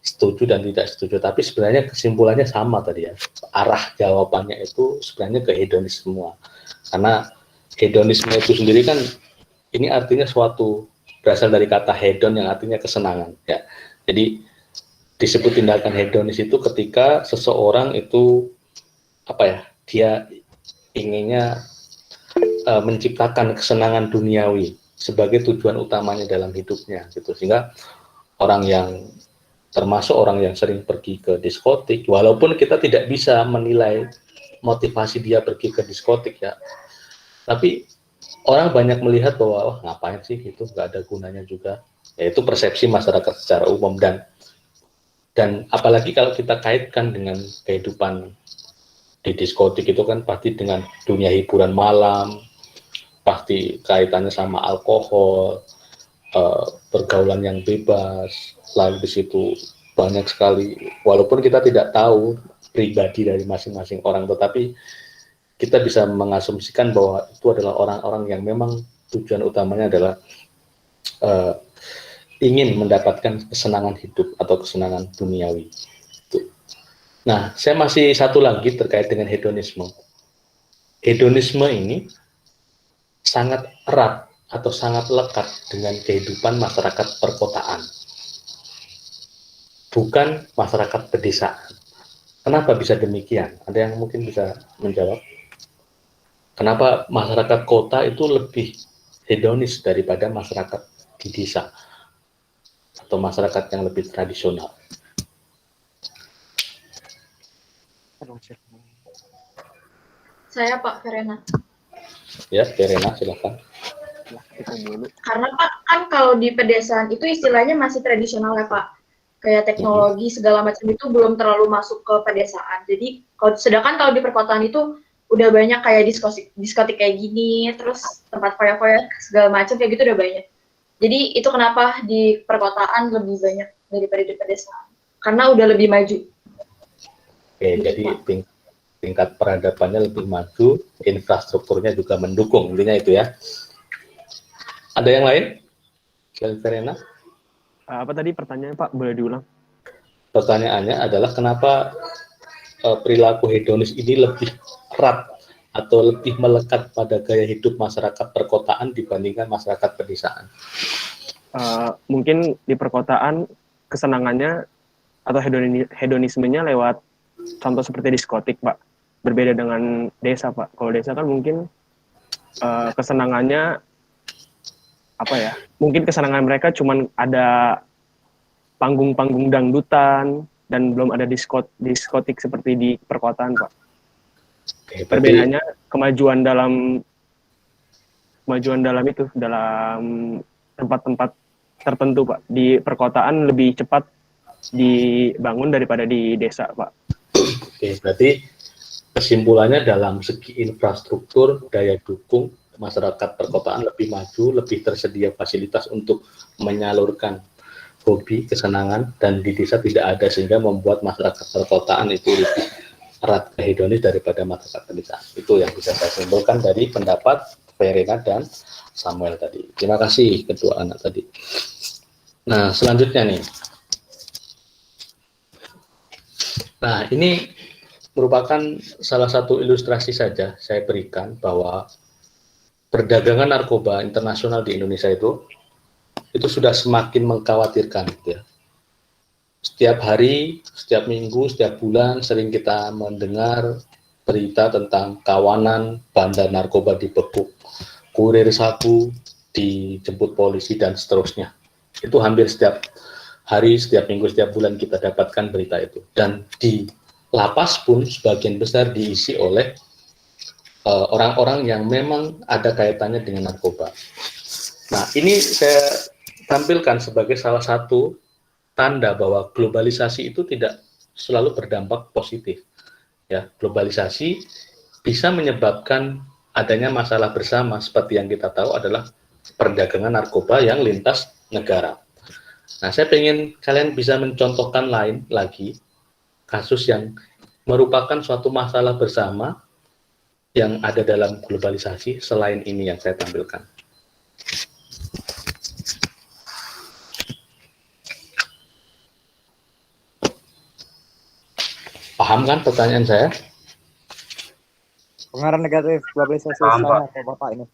setuju dan tidak setuju, tapi sebenarnya kesimpulannya sama tadi ya. Arah jawabannya itu sebenarnya ke hedonis semua. Karena hedonisme itu sendiri kan ini artinya suatu berasal dari kata hedon yang artinya kesenangan. Ya, jadi disebut tindakan hedonis itu ketika seseorang itu dia inginnya menciptakan kesenangan duniawi sebagai tujuan utamanya dalam hidupnya gitu, sehingga termasuk orang yang sering pergi ke diskotik, walaupun kita tidak bisa menilai motivasi dia pergi ke diskotik ya, tapi orang banyak melihat bahwa ngapain sih itu, nggak ada gunanya juga, yaitu persepsi masyarakat secara umum. Dan apalagi kalau kita kaitkan dengan kehidupan di diskotik itu kan pasti dengan dunia hiburan malam, pasti kaitannya sama alkohol, pergaulan yang bebas, lalu di situ banyak sekali, walaupun kita tidak tahu pribadi dari masing-masing orang, tetapi kita bisa mengasumsikan bahwa itu adalah orang-orang yang memang tujuan utamanya adalah ingin mendapatkan kesenangan hidup atau kesenangan duniawi. Nah, saya masih satu lagi terkait dengan hedonisme. Hedonisme ini sangat erat atau sangat lekat dengan kehidupan masyarakat perkotaan, bukan masyarakat pedesaan. Kenapa bisa demikian? Ada yang mungkin bisa menjawab? Kenapa masyarakat kota itu lebih hedonis daripada masyarakat di desa atau masyarakat yang lebih tradisional? Saya Pak Verena. Ya, Verena, silakan. Karena Pak, kan kalau di pedesaan itu istilahnya masih tradisional ya Pak. Kayak teknologi segala macam itu belum terlalu masuk ke pedesaan. Jadi, sedangkan kalau di perkotaan itu udah banyak kayak diskotik kayak gini, terus tempat foya-foya segala macam kayak gitu udah banyak. Jadi itu kenapa di perkotaan lebih banyak daripada di pedesaan. Karena udah lebih maju. Oke, jadi tingkat peradabannya lebih maju, infrastrukturnya juga mendukung, intinya itu ya. Ada yang lain? Verena? Apa tadi pertanyaannya Pak? Boleh diulang? Pertanyaannya adalah kenapa perilaku hedonis ini lebih erat atau lebih melekat pada gaya hidup masyarakat perkotaan dibandingkan masyarakat pedesaan? Mungkin di perkotaan kesenangannya atau hedonismenya lewat contoh seperti diskotik, Pak. Berbeda dengan desa, Pak. Kalau desa kan mungkin kesenangannya apa ya? Mungkin kesenangan mereka cuman ada panggung-panggung dangdutan dan belum ada diskotik seperti di perkotaan, Pak. Oke, Perbedaannya kemajuan dalam itu dalam tempat-tempat tertentu, Pak. Di perkotaan lebih cepat dibangun daripada di desa, Pak. Oke, berarti kesimpulannya dalam segi infrastruktur, daya dukung, masyarakat perkotaan lebih maju, lebih tersedia fasilitas untuk menyalurkan hobi, kesenangan, dan di desa tidak ada, sehingga membuat masyarakat perkotaan itu lebih erat ke hedonis daripada masyarakat pedesaan. Itu yang bisa saya simpulkan dari pendapat Verena dan Samuel tadi. Terima kasih kedua anak tadi. Nah, selanjutnya nih. Nah, ini merupakan salah satu ilustrasi saja saya berikan bahwa perdagangan narkoba internasional di Indonesia itu sudah semakin mengkhawatirkan, gitu ya. Setiap hari, setiap minggu, setiap bulan sering kita mendengar berita tentang kawanan bandar narkoba dibekuk, kurir sabu dijemput polisi, dan seterusnya. Itu hampir setiap hari, setiap minggu, setiap bulan kita dapatkan berita itu. Dan di lapas pun sebagian besar diisi oleh orang-orang yang memang ada kaitannya dengan narkoba. Nah, ini saya tampilkan sebagai salah satu tanda bahwa globalisasi itu tidak selalu berdampak positif. Ya, globalisasi bisa menyebabkan adanya masalah bersama, seperti yang kita tahu adalah perdagangan narkoba yang lintas negara. Nah, saya ingin kalian bisa mencontohkan lagi kasus yang merupakan suatu masalah bersama yang ada dalam globalisasi selain ini yang saya tampilkan. Paham kan pertanyaan saya? Pengaruh negatif globalisasi saya atau Bapak ini?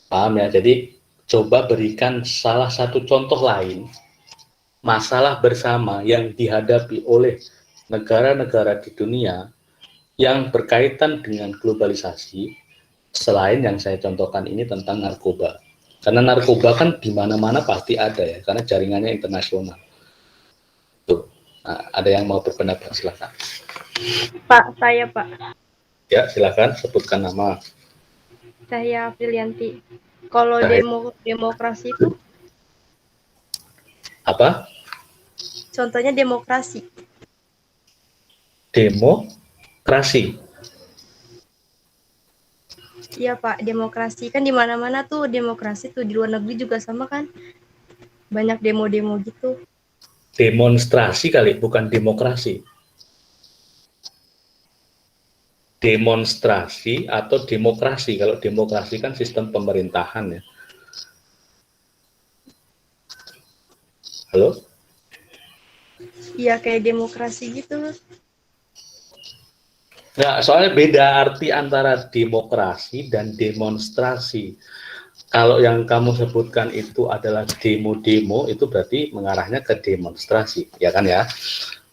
Paham ya, jadi coba berikan salah satu contoh lain masalah bersama yang dihadapi oleh negara-negara di dunia yang berkaitan dengan globalisasi selain yang saya contohkan ini tentang narkoba. Karena narkoba kan di mana-mana pasti ada ya, karena jaringannya internasional. Tuh. Nah, ada yang mau berpendapat, silakan. Pak, saya Pak. Ya, silakan sebutkan nama. Saya Filianti. Kalau demokrasi itu? Apa? Contohnya demokrasi. Demokrasi. Iya Pak, demokrasi kan di mana-mana tuh demokrasi tuh, di luar negeri juga sama kan? Banyak demo-demo gitu. Demonstrasi kali, bukan demokrasi. Demonstrasi atau demokrasi. Kalau demokrasi kan sistem pemerintahan ya. Halo? Iya kayak demokrasi gitu. Nah, soalnya beda arti antara demokrasi dan demonstrasi. Kalau yang kamu sebutkan itu adalah demo-demo, itu berarti mengarahnya ke demonstrasi, ya kan ya?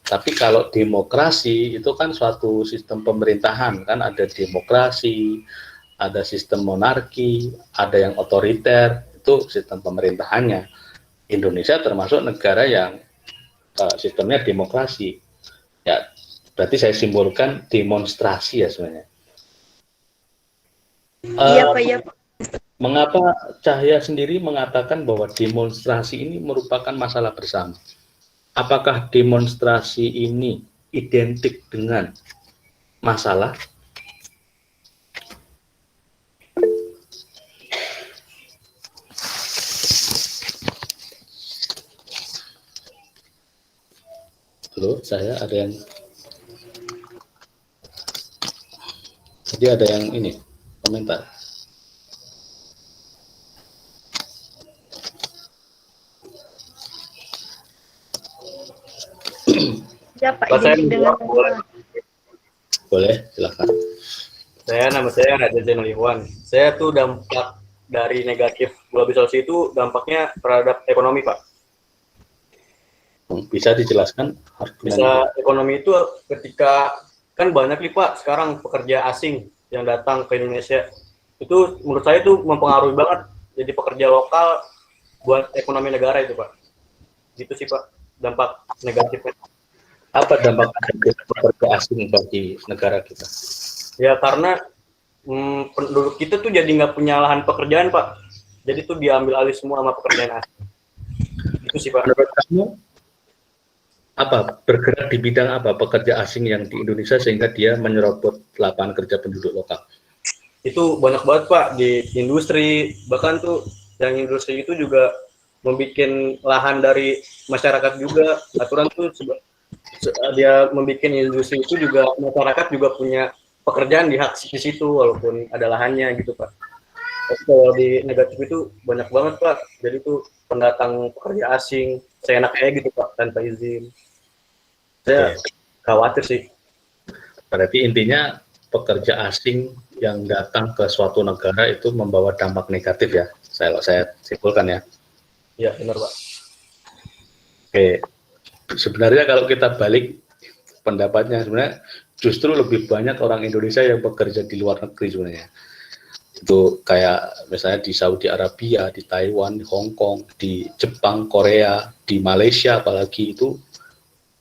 Tapi kalau demokrasi itu kan suatu sistem pemerintahan, kan ada demokrasi, ada sistem monarki, ada yang otoriter, itu sistem pemerintahannya. Indonesia termasuk negara yang sistemnya demokrasi. Ya, berarti saya simpulkan demonstrasi ya sebenarnya. Iya Pak, iya Pak. Mengapa Cahya sendiri mengatakan bahwa demonstrasi ini merupakan masalah bersama? Apakah demonstrasi ini identik dengan masalah? Halo, saya ada yang... Jadi ada yang ini, komentar. Ya Pak, Pak, saya identik dengan menjawab, boleh. Boleh, silakan. Nama saya Raja Zainul Ikhwan. Saya tuh dampak dari negatif globalisasi itu dampaknya terhadap ekonomi, Pak. Bisa dijelaskan? Bisa ekonomi itu ketika kan banyak nih Pak sekarang pekerja asing yang datang ke Indonesia. Itu menurut saya itu mempengaruhi banget jadi pekerja lokal buat ekonomi negara itu Pak. Gitu sih Pak dampak negatifnya. Apa dampak negatif pekerja asing bagi negara kita? Ya karena penduduk kita tuh jadi nggak punya lahan pekerjaan Pak. Jadi tuh diambil alih semua sama pekerjaan asing. Itu sih Pak. Menurut kamu apa bergerak di bidang apa pekerja asing yang di Indonesia sehingga dia menyerobot lapangan kerja penduduk lokal? Itu banyak banget Pak di industri, bahkan tuh yang industri itu juga membuat lahan dari masyarakat juga. Aturan tuh dia membuat industri itu juga masyarakat juga punya pekerjaan di hak di situ walaupun ada lahannya gitu Pak. Kalau di negatif itu banyak banget Pak. Jadi tuh pendatang pekerja asing seenaknya gitu Pak tanpa izin. Saya khawatir sih. Berarti intinya pekerja asing yang datang ke suatu negara itu membawa dampak negatif ya. Saya simpulkan ya. Iya benar Pak. Oke. Sebenarnya kalau kita balik pendapatnya sebenarnya justru lebih banyak orang Indonesia yang bekerja di luar negeri sebenarnya. Itu kayak misalnya di Saudi Arabia, di Taiwan, di Hong Kong, di Jepang, Korea, di Malaysia apalagi itu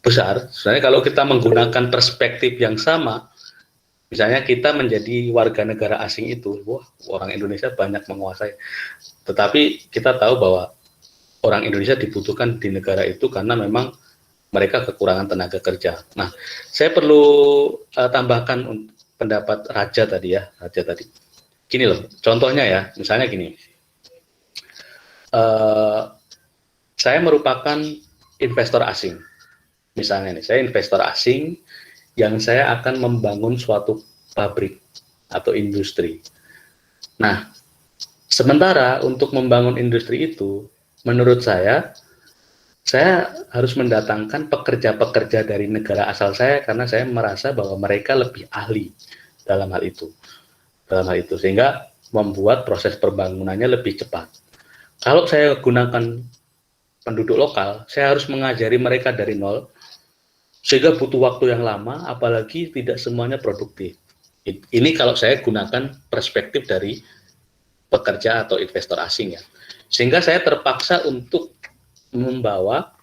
besar. Sebenarnya kalau kita menggunakan perspektif yang sama, misalnya kita menjadi warga negara asing itu, wah orang Indonesia banyak menguasai. Tetapi kita tahu bahwa orang Indonesia dibutuhkan di negara itu karena memang mereka kekurangan tenaga kerja. Nah, saya perlu tambahkan pendapat Raja tadi ya, Raja tadi. Gini loh, contohnya ya, misalnya gini. Saya merupakan investor asing. Misalnya nih, saya investor asing yang saya akan membangun suatu pabrik atau industri. Nah, sementara untuk membangun industri itu, menurut saya harus mendatangkan pekerja-pekerja dari negara asal saya karena saya merasa bahwa mereka lebih ahli dalam hal itu. Sehingga membuat proses pembangunannya lebih cepat. Kalau saya gunakan penduduk lokal, saya harus mengajari mereka dari nol, sehingga butuh waktu yang lama, apalagi tidak semuanya produktif. Ini kalau saya gunakan perspektif dari pekerja atau investor asing ya. Sehingga saya terpaksa untuk membawa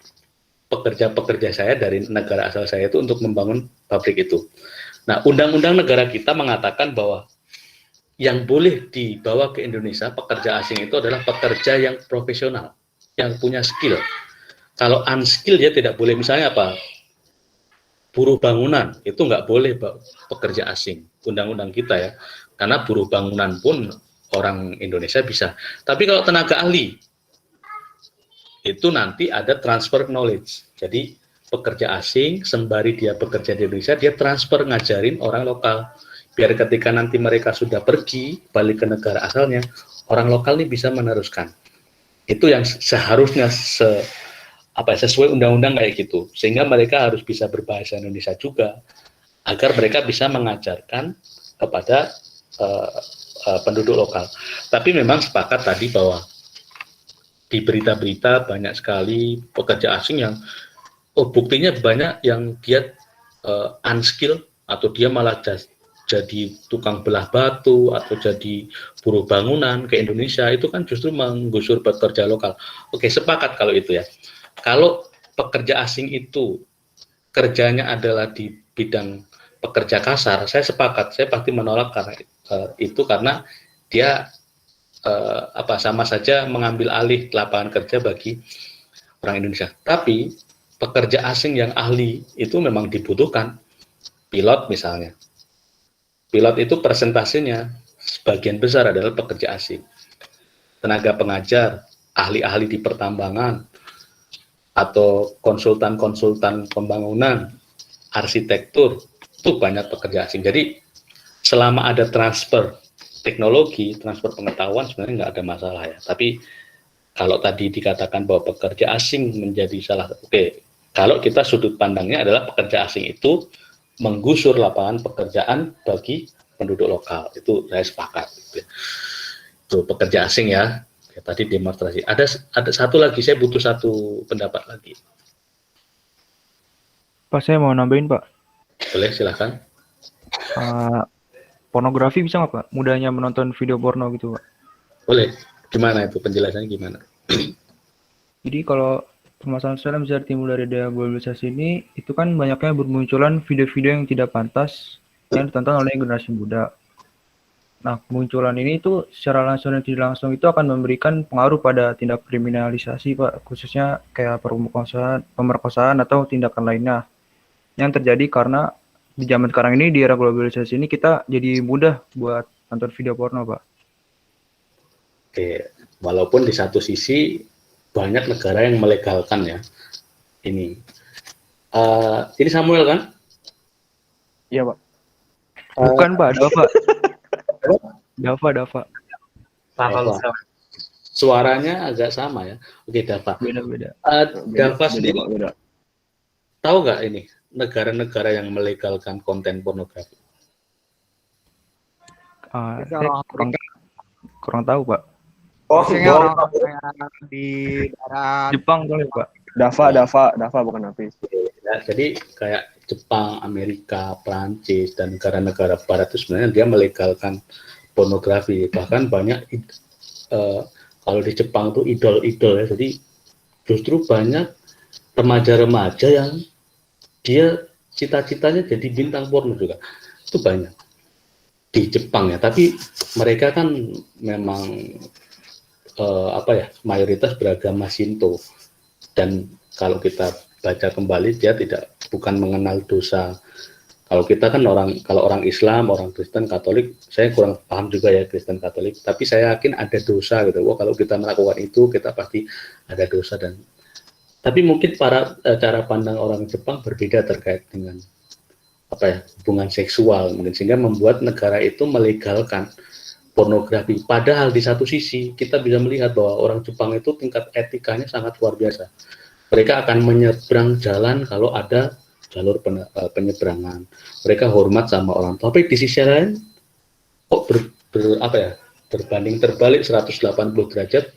pekerja-pekerja saya dari negara asal saya itu untuk membangun pabrik itu. Nah, undang-undang negara kita mengatakan bahwa yang boleh dibawa ke Indonesia, pekerja asing itu adalah pekerja yang profesional, yang punya skill. Kalau unskill dia tidak boleh, misalnya apa? Buruh bangunan itu nggak boleh pekerja asing, undang-undang kita ya, karena buruh bangunan pun orang Indonesia bisa. Tapi kalau tenaga ahli itu nanti ada transfer knowledge. Jadi pekerja asing sembari dia bekerja di Indonesia, dia transfer ngajarin orang lokal. Biar ketika nanti mereka sudah pergi balik ke negara asalnya, orang lokal ini bisa meneruskan. Itu yang seharusnya sesuai undang-undang kayak gitu, sehingga mereka harus bisa berbahasa Indonesia juga, agar mereka bisa mengajarkan kepada penduduk lokal. Tapi memang sepakat tadi bahwa di berita-berita banyak sekali pekerja asing yang, buktinya banyak yang dia unskill atau dia malah jadi tukang belah batu atau jadi buruh bangunan ke Indonesia, itu kan justru menggusur pekerja lokal. Oke, sepakat kalau itu ya. Kalau pekerja asing itu kerjanya adalah di bidang pekerja kasar, saya sepakat, saya pasti menolak karena karena dia sama saja mengambil alih lapangan kerja bagi orang Indonesia. Tapi pekerja asing yang ahli itu memang dibutuhkan. Pilot misalnya, pilot itu persentasenya sebagian besar adalah pekerja asing. Tenaga pengajar, ahli-ahli di pertambangan, atau konsultan-konsultan pembangunan, arsitektur, itu banyak pekerja asing. Jadi selama ada transfer teknologi, transfer pengetahuan sebenarnya nggak ada masalah ya. Tapi kalau tadi dikatakan bahwa pekerja asing menjadi Kalau kita sudut pandangnya adalah pekerja asing itu menggusur lapangan pekerjaan bagi penduduk lokal, itu saya sepakat. Gitu. Itu pekerja asing ya. Tadi demonstrasi. Ada satu lagi, saya butuh satu pendapat lagi. Pak, saya mau nambahin, Pak. Boleh, silahkan. Pornografi bisa nggak, Pak? Mudahnya menonton video porno gitu, Pak. Boleh. Gimana itu penjelasannya gimana? Jadi kalau permasalahan sosial yang bisa timbul dari daya globalisasi ini, itu kan banyaknya bermunculan video-video yang tidak pantas yang ditonton oleh generasi muda. Nah, kemunculan ini itu secara langsung dan tidak langsung itu akan memberikan pengaruh pada tindak kriminalisasi, Pak, khususnya kayak pemerkosaan atau tindakan lainnya yang terjadi karena di zaman sekarang ini, di era globalisasi ini, kita jadi mudah buat nonton video porno, Pak. Oke, walaupun di satu sisi banyak negara yang melegalkan ya ini. Ini Samuel kan? Iya, Pak. Bukan, Pak. Dava. Suaranya agak sama ya. Oke, Dava. Beda-beda. Dava sendiri tahu nggak ini negara-negara yang melegalkan konten pornografi? Saya kurang tahu, Pak. Orang di daerah Jepang kali, Pak. Dava bukan Hafiz. Ya, jadi kayak Jepang, Amerika, Prancis, dan negara-negara Barat itu sebenarnya dia melegalkan pornografi. Bahkan banyak kalau di Jepang itu idol-idol ya. Jadi justru banyak remaja-remaja yang dia cita-citanya jadi bintang porno juga. Itu banyak di Jepang ya. Tapi mereka kan memang mayoritas beragama Shinto, dan kalau kita baca kembali dia bukan mengenal dosa. Kalau kita kan kalau orang Islam, orang Kristen, Katolik, saya kurang paham juga ya Kristen Katolik, tapi saya yakin ada dosa gitu. Wah, kalau kita melakukan itu kita pasti ada dosa. Tapi mungkin cara pandang orang Jepang berbeda terkait dengan hubungan seksual, mungkin sehingga membuat negara itu melegalkan pornografi. Padahal di satu sisi kita bisa melihat bahwa orang Jepang itu tingkat etikanya sangat luar biasa. Mereka akan menyeberang jalan kalau ada jalur penyeberangan. Mereka hormat sama orang tua. Tapi di sisi lain kok berbanding terbalik 180 derajat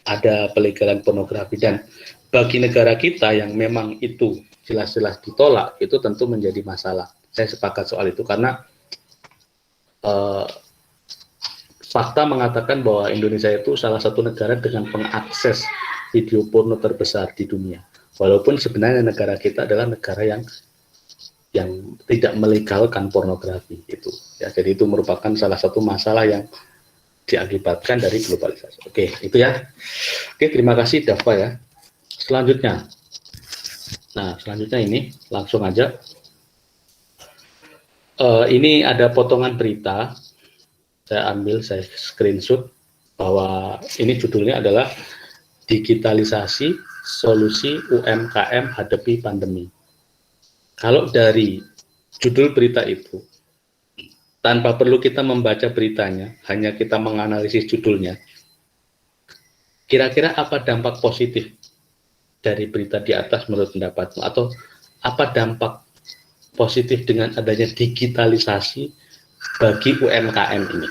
ada pelegalan pornografi. Dan bagi negara kita yang memang itu jelas-jelas ditolak, itu tentu menjadi masalah. Saya sepakat soal itu karena fakta mengatakan bahwa Indonesia itu salah satu negara dengan pengakses video porno terbesar di dunia. Walaupun sebenarnya negara kita adalah negara yang tidak melegalkan pornografi itu. Ya, jadi itu merupakan salah satu masalah yang diakibatkan dari globalisasi. Oke, itu ya. Oke, terima kasih Dava ya. Selanjutnya. Nah, selanjutnya ini langsung aja. Ini ada potongan berita. Saya screenshot bahwa ini judulnya adalah digitalisasi solusi UMKM hadapi pandemi. Kalau dari judul berita itu, tanpa perlu kita membaca beritanya, hanya kita menganalisis judulnya, kira-kira apa dampak positif dari berita di atas menurut pendapatmu? Atau apa dampak positif dengan adanya digitalisasi bagi UMKM ini?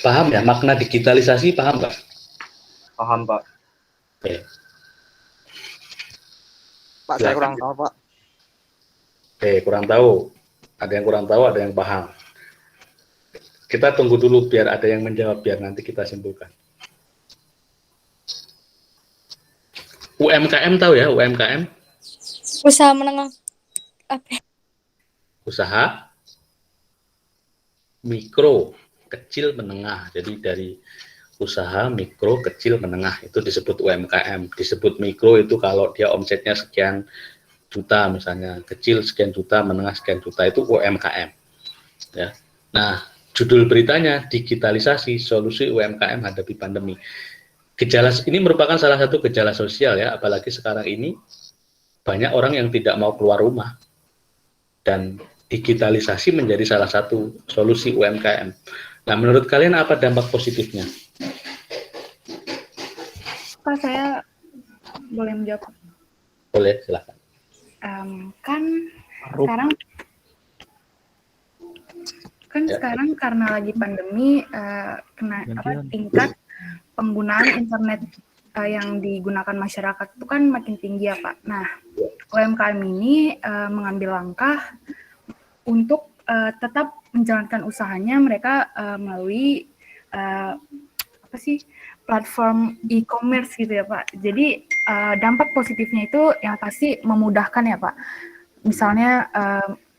Paham ya makna digitalisasi? Paham Pak? Paham Pak. Oke. Pak, saya kurang tahu Pak. Oke, kurang tahu. Ada yang kurang tahu, ada yang paham. Kita tunggu dulu biar ada yang menjawab, biar nanti kita simpulkan. UMKM tahu ya, UMKM? Usaha menengah apa? Usaha mikro, kecil, menengah. Jadi dari usaha mikro, kecil, menengah itu disebut UMKM. Disebut mikro itu kalau dia omsetnya sekian juta misalnya, kecil sekian juta, menengah sekian juta, itu UMKM. Ya. Nah, judul beritanya digitalisasi solusi UMKM hadapi pandemi. Gejala ini merupakan salah satu gejala sosial ya, apalagi sekarang ini banyak orang yang tidak mau keluar rumah, dan digitalisasi menjadi salah satu solusi UMKM. Nah, menurut kalian apa dampak positifnya? Pak, saya boleh menjawab? Boleh, silakan. Kan sekarang sekarang karena lagi pandemi, tingkat penggunaan internet yang digunakan masyarakat itu kan makin tinggi ya Pak. Nah, UMKM ini mengambil langkah untuk tetap menjalankan usahanya mereka melalui platform e-commerce gitu ya Pak. Jadi dampak positifnya itu yang pasti memudahkan ya Pak. Misalnya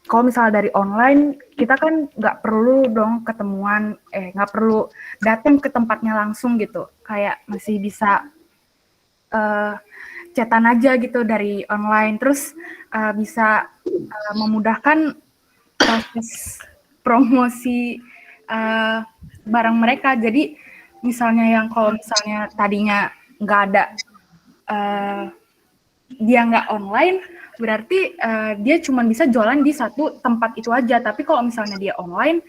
kalau misalnya dari online, kita kan nggak perlu dong ketemuan, nggak perlu datang ke tempatnya langsung gitu. Kayak masih bisa chatan aja gitu dari online. Terus bisa memudahkan proses promosi barang mereka. Jadi misalnya yang kalau misalnya tadinya nggak ada, dia nggak online, berarti dia cuma bisa jualan di satu tempat itu aja. Tapi kalau misalnya dia online,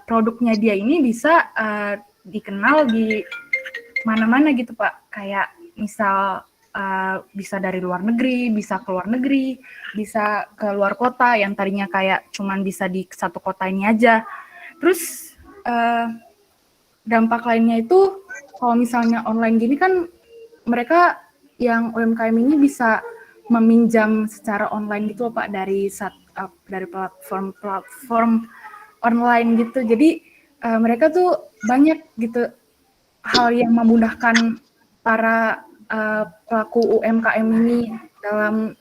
produknya dia ini bisa dikenal di mana-mana gitu Pak. Kayak misal bisa dari luar negeri, bisa ke luar negeri, bisa ke luar kota yang tadinya kayak cuman bisa di satu kota ini aja. Terus dampak lainnya itu kalau misalnya online gini kan mereka yang UMKM ini bisa meminjam secara online gitu Pak dari platform online gitu. Jadi mereka tuh banyak gitu hal yang memudahkan para pelaku UMKM ini dalam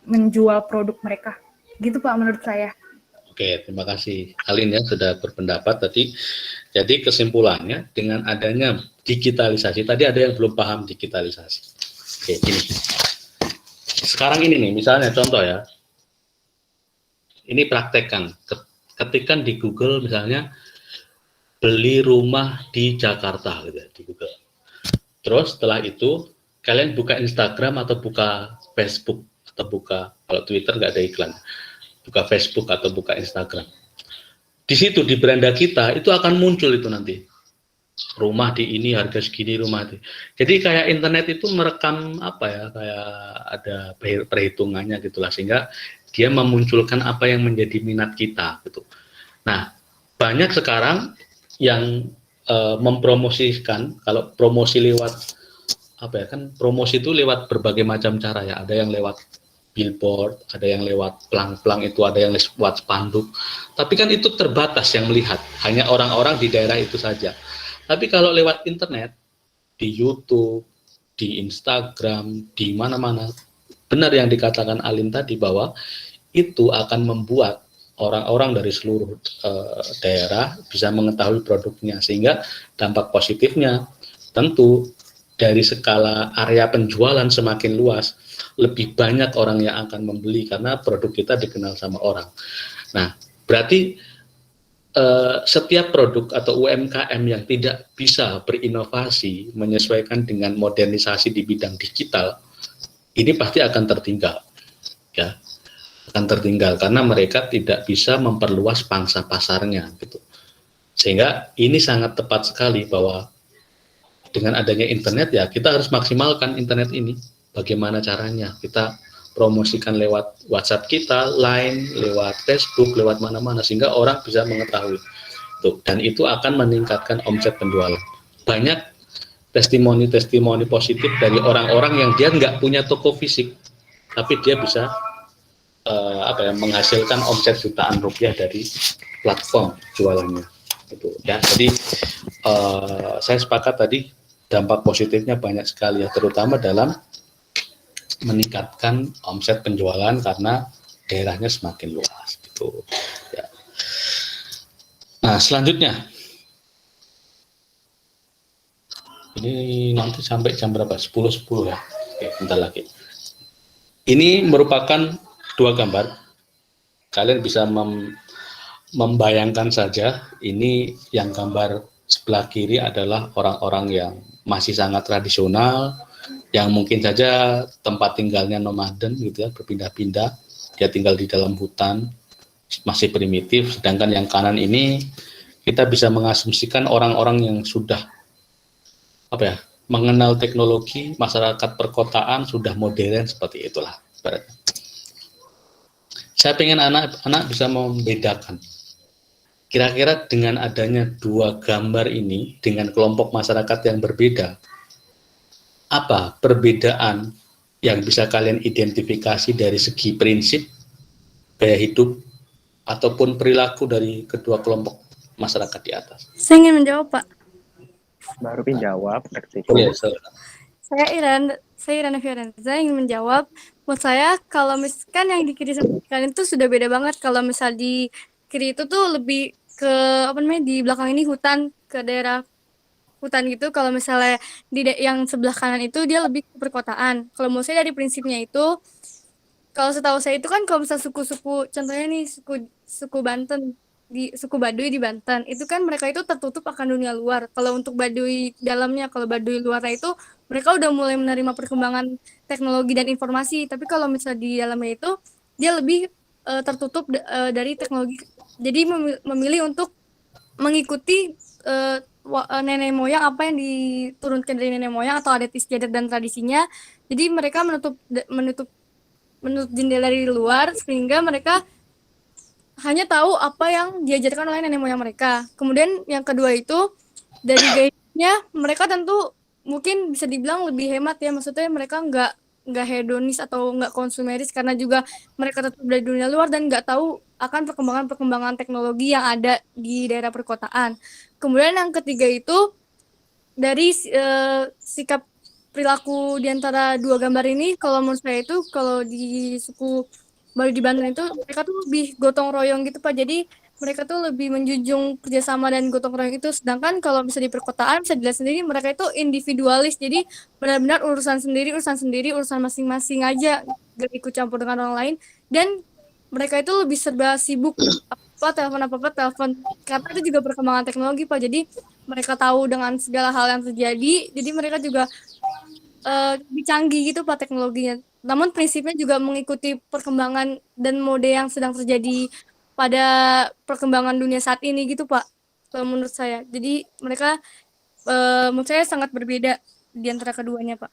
menjual produk mereka. Gitu Pak menurut saya. Oke, terima kasih Alin ya sudah berpendapat tadi. Jadi kesimpulannya dengan adanya digitalisasi, tadi ada yang belum paham digitalisasi. Oke, ini. Sekarang ini nih, misalnya contoh ya, ini praktekkan, ketikkan di Google misalnya, beli rumah di Jakarta, gitu ya, di Google. Terus setelah itu, kalian buka Instagram atau buka Facebook, atau buka, kalau Twitter nggak ada iklan, buka Facebook atau buka Instagram. Di situ, di beranda kita, itu akan muncul itu nanti. Rumah di ini, harga segini, rumah di. Jadi kayak internet itu merekam apa ya, kayak ada perhitungannya gitulah, sehingga dia memunculkan apa yang menjadi minat kita gitu. Nah, banyak sekarang yang mempromosikan, kalau promosi lewat apa ya, kan promosi itu lewat berbagai macam cara ya, ada yang lewat billboard, ada yang lewat pelang-pelang itu, ada yang lewat spanduk. Tapi kan itu terbatas yang melihat, hanya orang-orang di daerah itu saja. Tapi kalau lewat internet, di YouTube, di Instagram, di mana-mana, benar yang dikatakan Alin tadi bahwa itu akan membuat orang-orang dari seluruh daerah bisa mengetahui produknya, sehingga dampak positifnya tentu dari skala area penjualan semakin luas, lebih banyak orang yang akan membeli karena produk kita dikenal sama orang. Nah, berarti setiap produk atau UMKM yang tidak bisa berinovasi, menyesuaikan dengan modernisasi di bidang digital, ini pasti akan tertinggal, ya, akan tertinggal karena mereka tidak bisa memperluas pangsa pasarnya, gitu. Sehingga ini sangat tepat sekali bahwa dengan adanya internet ya kita harus maksimalkan internet ini. Bagaimana caranya? Kita promosikan lewat WhatsApp kita, Line, lewat Facebook, lewat mana-mana, sehingga orang bisa mengetahui. Tuh, dan itu akan meningkatkan omset penjualan. Banyak testimoni-testimoni positif dari orang-orang yang dia nggak punya toko fisik, tapi dia bisa menghasilkan omset jutaan rupiah dari platform jualannya. Itu ya. Jadi saya sepakat tadi dampak positifnya banyak sekali ya, terutama dalam meningkatkan omset penjualan karena daerahnya semakin luas gitu ya. Nah, selanjutnya ini nanti sampai jam berapa? 10.10 ya. Oke, bentar lagi. Ini merupakan dua gambar. Kalian bisa membayangkan saja, ini yang gambar sebelah kiri adalah orang-orang yang masih sangat tradisional, yang mungkin saja tempat tinggalnya nomaden gitu ya, berpindah-pindah, dia tinggal di dalam hutan, masih primitif. Sedangkan yang kanan ini kita bisa mengasumsikan orang-orang yang sudah mengenal teknologi, masyarakat perkotaan sudah modern seperti itulah. Saya pengen anak-anak bisa membedakan. Kira-kira dengan adanya dua gambar ini dengan kelompok masyarakat yang berbeda, apa perbedaan yang bisa kalian identifikasi dari segi prinsip, gaya hidup, ataupun perilaku dari kedua kelompok masyarakat di atas? Saya ingin menjawab, Pak. Baru jawab. Saya Irana Firenza. Saya ingin menjawab. Menurut saya, kalau misalkan yang di kiri sama kanan itu sudah beda banget. Kalau misal di kiri itu tuh lebih ke di belakang ini hutan, ke daerah hutan gitu. Kalau misalnya yang sebelah kanan itu dia lebih ke perkotaan. Kalau menurut saya dari prinsipnya itu, kalau setahu saya itu kan kalau misal suku-suku, contohnya nih suku Banten, suku Baduy di Banten, itu kan mereka itu tertutup akan dunia luar. Kalau untuk Baduy dalamnya, kalau Baduy luarnya itu mereka udah mulai menerima perkembangan teknologi dan informasi. Tapi kalau misal di dalamnya itu dia lebih tertutup dari teknologi. Jadi memilih untuk mengikuti nenek moyang, apa yang diturunkan dari nenek moyang atau adat istiadat dan tradisinya. Jadi mereka menutup jendela dari luar sehingga mereka hanya tahu apa yang diajarkan oleh nenek moyang mereka. Kemudian yang kedua itu dari gayanya mereka tentu mungkin bisa dibilang lebih hemat ya, maksudnya mereka nggak hedonis atau nggak konsumeris karena juga mereka tetap dari dunia luar dan nggak tahu akan perkembangan teknologi yang ada di daerah perkotaan. Kemudian yang ketiga itu dari sikap perilaku di antara dua gambar ini, kalau menurut saya itu kalau di suku Baduy di Banten itu mereka tuh lebih gotong royong gitu, Pak. Jadi mereka tuh lebih menjunjung kerjasama dan gotong royong itu. Sedangkan kalau bisa di perkotaan bisa dilihat sendiri mereka itu individualis. Jadi benar-benar urusan sendiri, urusan masing-masing aja, gak ikut campur dengan orang lain. Dan mereka itu lebih serba sibuk, apa-apa telepon. Karena itu juga perkembangan teknologi, Pak. Jadi mereka tahu dengan segala hal yang terjadi. Jadi mereka juga lebih canggih gitu, Pak, teknologinya. Namun prinsipnya juga mengikuti perkembangan dan mode yang sedang terjadi pada perkembangan dunia saat ini gitu, Pak. Menurut saya. Jadi mereka menurut saya sangat berbeda di antara keduanya, Pak.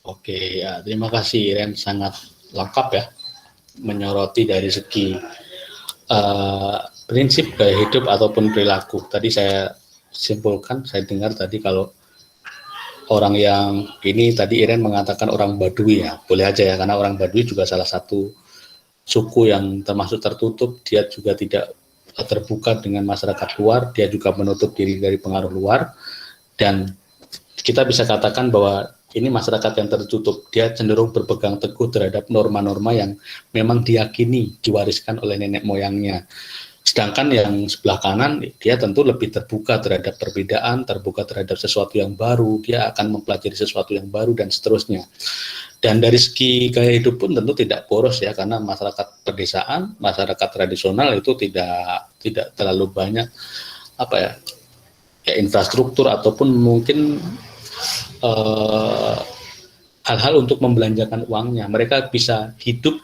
Oke, ya, terima kasih Ren, sangat lengkap ya menyoroti dari segi prinsip gaya hidup ataupun perilaku. Tadi saya simpulkan, saya dengar tadi kalau orang yang ini tadi Iren mengatakan orang Baduy ya, boleh aja ya, karena orang Baduy juga salah satu suku yang termasuk tertutup, dia juga tidak terbuka dengan masyarakat luar, dia juga menutup diri dari pengaruh luar, dan kita bisa katakan bahwa ini masyarakat yang tertutup, dia cenderung berpegang teguh terhadap norma-norma yang memang diyakini diwariskan oleh nenek moyangnya. Sedangkan yang sebelah kanan, dia tentu lebih terbuka terhadap perbedaan, terbuka terhadap sesuatu yang baru, dia akan mempelajari sesuatu yang baru, dan seterusnya. Dan dari segi gaya hidup pun tentu tidak boros ya, karena masyarakat pedesaan, masyarakat tradisional itu tidak terlalu banyak infrastruktur ataupun mungkin hal-hal untuk membelanjakan uangnya. Mereka bisa hidup,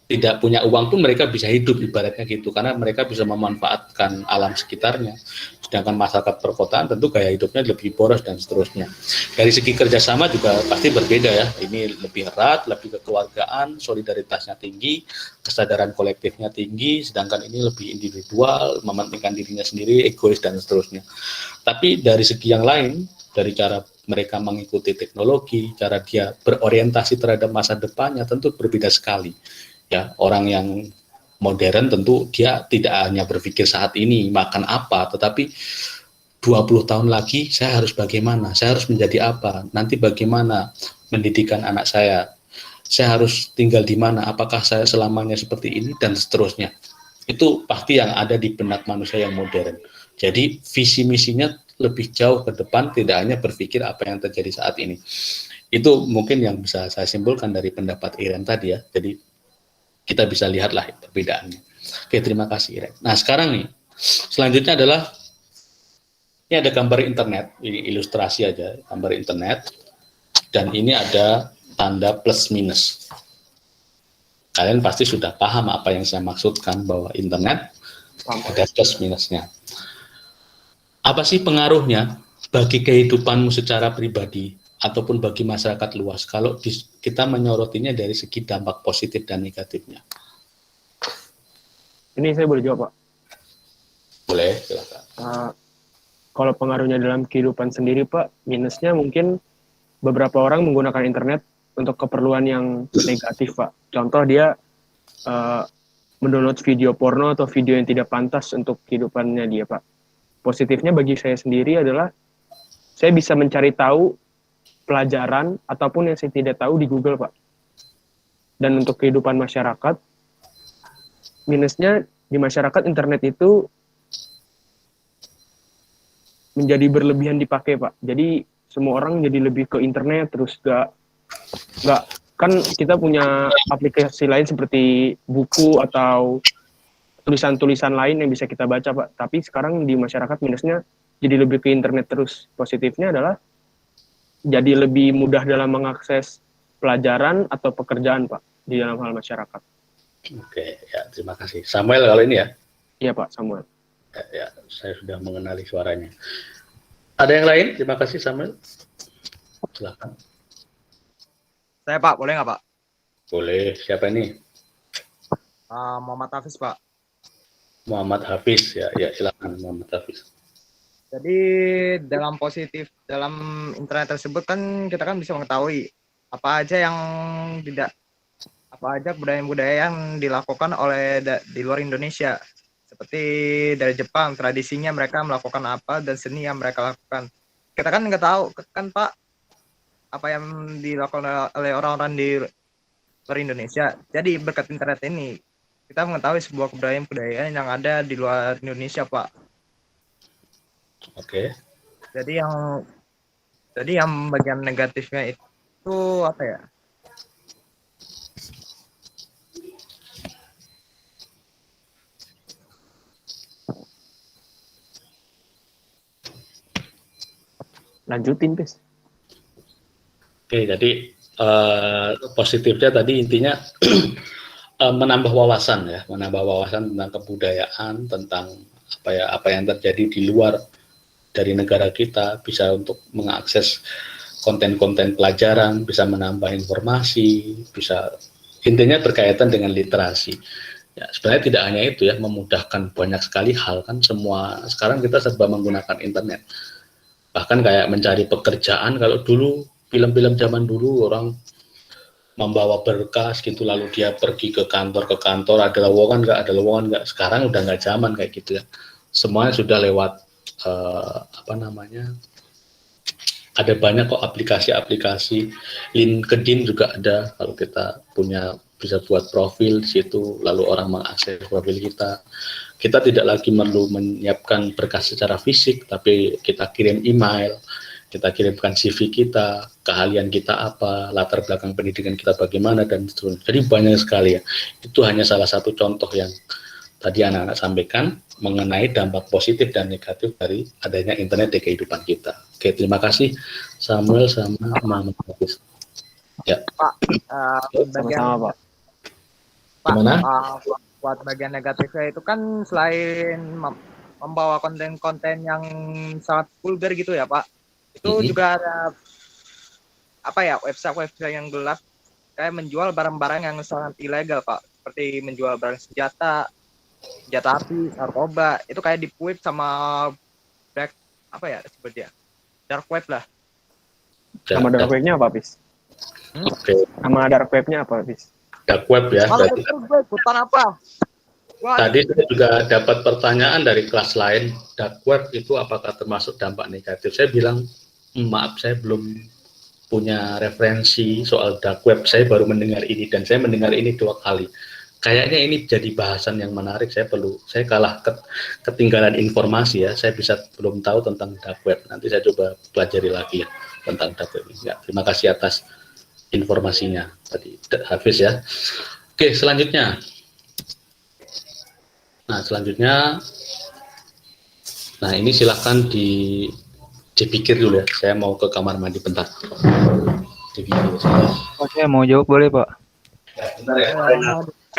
tidak punya uang pun mereka bisa hidup, ibaratnya gitu, karena mereka bisa memanfaatkan alam sekitarnya. Sedangkan masyarakat perkotaan tentu gaya hidupnya lebih boros dan seterusnya. Dari segi kerjasama juga pasti berbeda ya, ini lebih erat, lebih kekeluargaan, solidaritasnya tinggi, kesadaran kolektifnya tinggi, sedangkan ini lebih individual, mementingkan dirinya sendiri, egois dan seterusnya. Tapi dari segi yang lain, dari cara mereka mengikuti teknologi, cara dia berorientasi terhadap masa depannya tentu berbeda sekali. Ya, orang yang modern tentu dia tidak hanya berpikir saat ini makan apa, tetapi 20 tahun lagi saya harus bagaimana, saya harus menjadi apa, nanti bagaimana mendidikan anak saya harus tinggal di mana, apakah saya selamanya seperti ini, dan seterusnya. Itu pasti yang ada di benak manusia yang modern. Jadi visi misinya lebih jauh ke depan, tidak hanya berpikir apa yang terjadi saat ini. Itu mungkin yang bisa saya simpulkan dari pendapat Iren tadi ya. Jadi kita bisa lihatlah perbedaannya. Oke, terima kasih Iren. Nah sekarang nih, selanjutnya adalah ini ada gambar internet, ini ilustrasi aja, gambar internet, dan ini ada tanda plus minus. Kalian pasti sudah paham apa yang saya maksudkan, bahwa internet Ada plus minusnya. Apa sih pengaruhnya bagi kehidupanmu secara pribadi ataupun bagi masyarakat luas kalau kita menyorotinya dari segi dampak positif dan negatifnya? Ini saya boleh jawab, Pak? Boleh, silakan. Kalau pengaruhnya dalam kehidupan sendiri, Pak, minusnya mungkin beberapa orang menggunakan internet untuk keperluan yang negatif, Pak. Contoh dia mendownload video porno atau video yang tidak pantas untuk kehidupannya dia, Pak. Positifnya bagi saya sendiri adalah saya bisa mencari tahu pelajaran ataupun yang saya tidak tahu di Google, Pak. Dan untuk kehidupan masyarakat, minusnya di masyarakat internet itu menjadi berlebihan dipakai, Pak. Jadi semua orang jadi lebih ke internet, terus gak kan kita punya aplikasi lain seperti buku atau tulisan-tulisan lain yang bisa kita baca, Pak. Tapi sekarang di masyarakat minusnya jadi lebih ke internet terus. Positifnya adalah jadi lebih mudah dalam mengakses pelajaran atau pekerjaan, Pak, di dalam hal masyarakat. Oke, ya terima kasih. Samuel kalau ini ya? Iya, Pak, Samuel. Ya, saya sudah mengenali suaranya. Ada yang lain? Terima kasih, Samuel. Silakan. Saya, Pak, boleh nggak, Pak? Boleh. Siapa ini? Muhammad Hafiz, Pak. Muhammad Hafiz, ya silakan Muhammad Hafiz. Jadi dalam internet tersebut kan kita kan bisa mengetahui apa aja budaya-budaya yang dilakukan oleh di luar Indonesia. Seperti dari Jepang, tradisinya mereka melakukan apa dan seni yang mereka lakukan. Kita kan nggak tahu kan, Pak, apa yang dilakukan oleh orang-orang di luar Indonesia. Jadi berkat internet ini kita mengetahui sebuah kebudayaan yang ada di luar Indonesia, Pak. Oke. Jadi yang bagian negatifnya itu apa ya? Lanjutin, Pes. Oke, jadi positifnya tadi intinya menambah wawasan tentang kebudayaan, tentang apa yang terjadi di luar dari negara kita, bisa untuk mengakses konten-konten pelajaran, bisa menambah informasi, bisa intinya berkaitan dengan literasi. Ya, sebenarnya tidak hanya itu ya, memudahkan banyak sekali hal kan, semua sekarang kita serba menggunakan internet. Bahkan kayak mencari pekerjaan, kalau dulu film-film zaman dulu orang membawa berkas gitu lalu dia pergi ke kantor ada lowongan nggak, sekarang udah nggak zaman kayak gitu ya, semuanya sudah lewat ada banyak kok aplikasi LinkedIn juga ada, kalau kita bisa buat profil di situ lalu orang mengakses profil kita tidak lagi perlu menyiapkan berkas secara fisik, tapi kita kirim email, kita kirimkan CV kita, keahlian kita apa, latar belakang pendidikan kita bagaimana, dan seterusnya. Jadi banyak sekali ya. Itu hanya salah satu contoh yang tadi anak-anak sampaikan mengenai dampak positif dan negatif dari adanya internet di kehidupan kita. Oke, terima kasih Samuel sama Muhammad Hafiz. Ya. Pak, sama-sama, Pak. Gimana? Buat bagian negatifnya itu kan selain membawa konten-konten yang sangat vulgar gitu ya, Pak. Itu juga ada website-website yang gelap kayak menjual barang-barang yang sangat ilegal, Pak. Seperti menjual barang senjata api, narkoba. Itu kayak deep web sama dark web lah. Sama dark webnya apa, Pis? Oke. Sama dark webnya apa, Pis? Dark web ya. Tadi saya juga dapat pertanyaan dari kelas lain, dark web itu apakah termasuk dampak negatif? Saya bilang, maaf, saya belum punya referensi soal dark web, saya baru mendengar ini, dan saya mendengar ini 2 kali. Kayaknya ini jadi bahasan yang menarik, saya kalah ketinggalan informasi ya, saya belum tahu tentang dark web, nanti saya coba pelajari lagi ya tentang dark web. Ya, terima kasih atas informasinya tadi Hafiz ya. Oke, selanjutnya. Nah ini silahkan dipikir dulu ya. Saya mau ke kamar mandi bentar. Saya mau jawab boleh, Pak? Bentar ya.